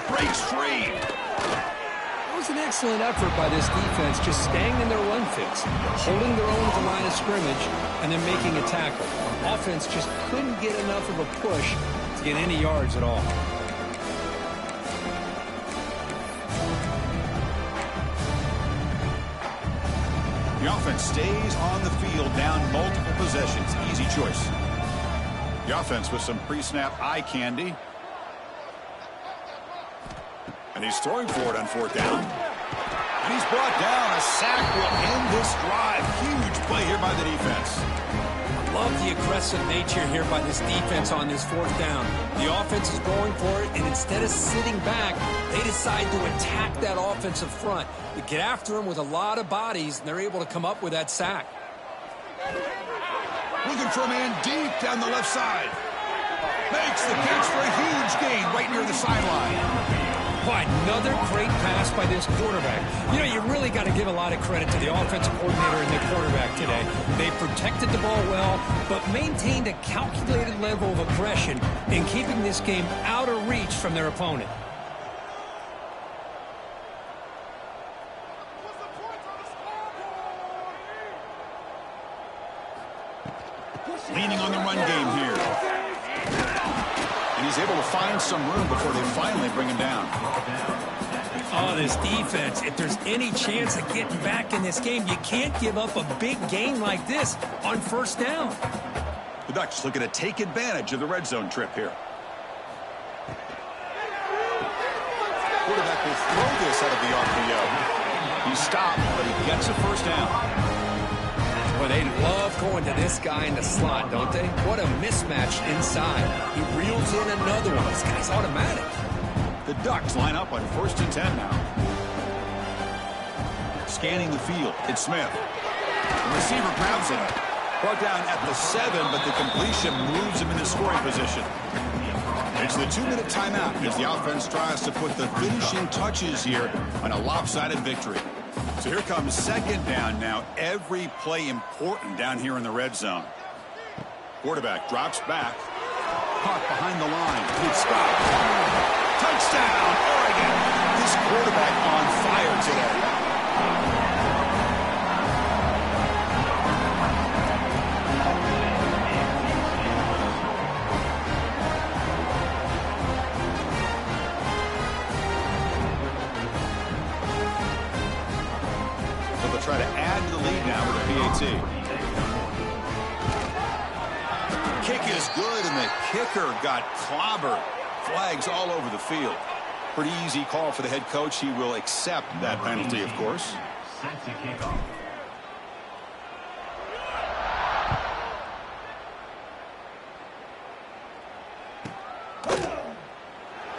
Breaks free. It was an excellent effort by this defense, just staying in their run fits, holding their own at the line of scrimmage, and then making a tackle. Offense just couldn't get enough of a push to get any yards at all. The offense stays on the field, down multiple possessions. Easy choice. The offense with some pre-snap eye candy. And he's throwing for it on 4th down. And he's brought down. A sack will end this drive. Huge play here by the defense. Love the aggressive nature here by this defense on this 4th down. The offense is going for it, and instead of sitting back, they decide to attack that offensive front. They get after them with a lot of bodies, and they're able to come up with that sack. Looking for a man deep down the left side. Makes the catch for a huge gain right near the sideline. Boy, another great pass by this quarterback. You know, you really got to give a lot of credit to the offensive coordinator and the quarterback today. They protected the ball well, but maintained a calculated level of aggression in keeping this game out of reach from their opponent. Leaning on the run game here. And he's able to find some room before they finally bring him down. Oh, this defense, if there's any chance of getting back in this game, you can't give up a big gain like this on first down. The Ducks looking to take advantage of the red zone trip here. Quarterback will throw this out of the RPO. He's stopped, but he gets a first down. Well, they love going to this guy in the slot, don't they? What a mismatch inside. He reels in another one. This guy's automatic. The Ducks line up on 1st and 10 now. Scanning the field, it's Smith. The receiver grabs it. Brought down at the 7, but the completion moves him into scoring position. It's the 2-minute timeout as the offense tries to put the finishing touches here on a lopsided victory. So here comes 2nd down now. Every play important down here in the red zone. Quarterback drops back. Caught behind the line. It's stopped. Touchdown, Oregon. This quarterback on fire today. Try to add to the lead now with a PAT. Kick is good, and the kicker got clobbered. Flags all over the field. Pretty easy call for the head coach. He will accept that penalty, of course. Set to kick off.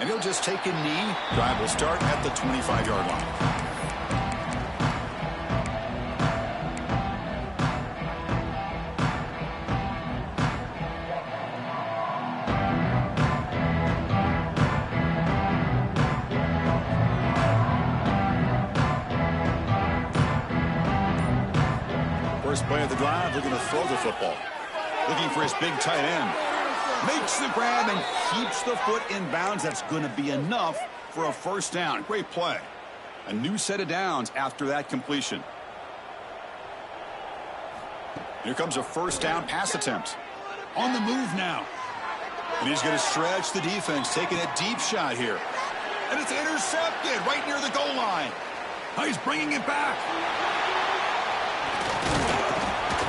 And he'll just take a knee. Drive will start at the 25-yard line. First play of the drive, they're going to throw the football. Looking for his big tight end. Makes the grab and keeps the foot in bounds. That's going to be enough for a first down. Great play. A new set of downs after that completion. Here comes a first down pass attempt. On the move now. And he's going to stretch the defense, taking a deep shot here. And it's intercepted right near the goal line. Oh, he's bringing it back.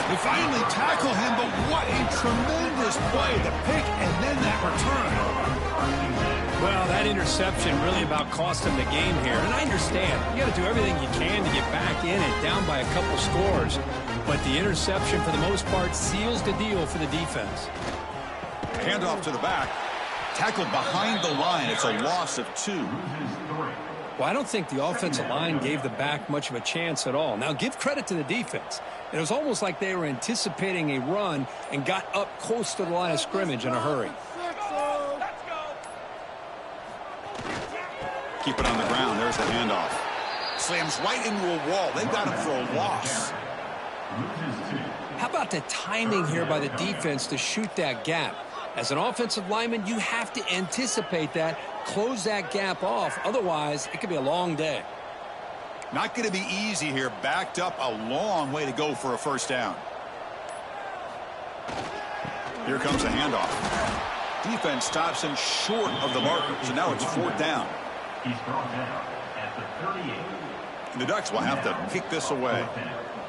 They finally tackle him, but what a tremendous play. The pick and then that return. Well, that interception really about cost him the game here. And I understand. You got to do everything you can to get back in and down by a couple scores. But the interception, for the most part, seals the deal for the defense. Handoff to the back. Tackled behind the line. It's a loss of 2. Well, I don't think the offensive line gave the back much of a chance at all. Now, give credit to the defense. It was almost like they were anticipating a run and got up close to the line of scrimmage in a hurry. Keep it on the ground. There's the handoff. Slams right into a wall. They got him for a loss. How about the timing here by the defense to shoot that gap? As an offensive lineman, you have to anticipate that, close that gap off. Otherwise, it could be a long day. Not going to be easy here. Backed up a long way to go for a first down. Here comes the handoff. Defense stops him short of the marker. So now it's 4th down. He's brought down at the 38. And the Ducks will have to kick this away.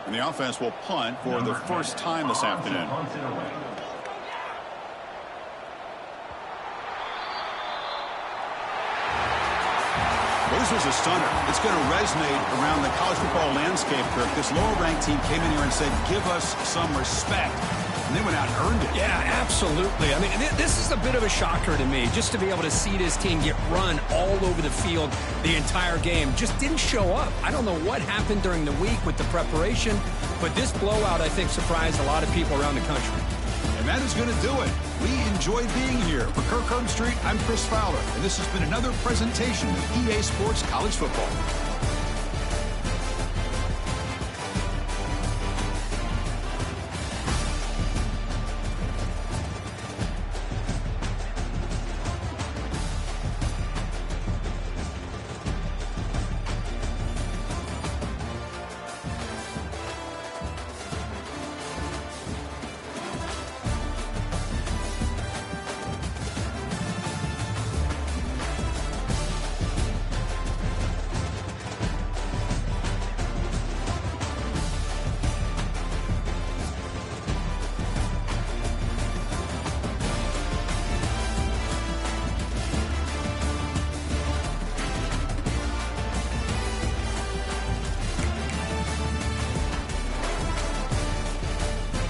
And the offense will punt for the first time this afternoon. Well, this was a stunner. It's going to resonate around the college football landscape, Kirk. This lower-ranked team came in here and said, give us some respect. And they went out and earned it. Yeah, absolutely. I mean, this is a bit of a shocker to me, just to be able to see this team get run all over the field the entire game. Just didn't show up. I don't know what happened during the week with the preparation, but this blowout, I think, surprised a lot of people around the country. And that is going to do it. We enjoyed being here. For Kirk Herbstreit, I'm Chris Fowler, and this has been another presentation of EA Sports College Football.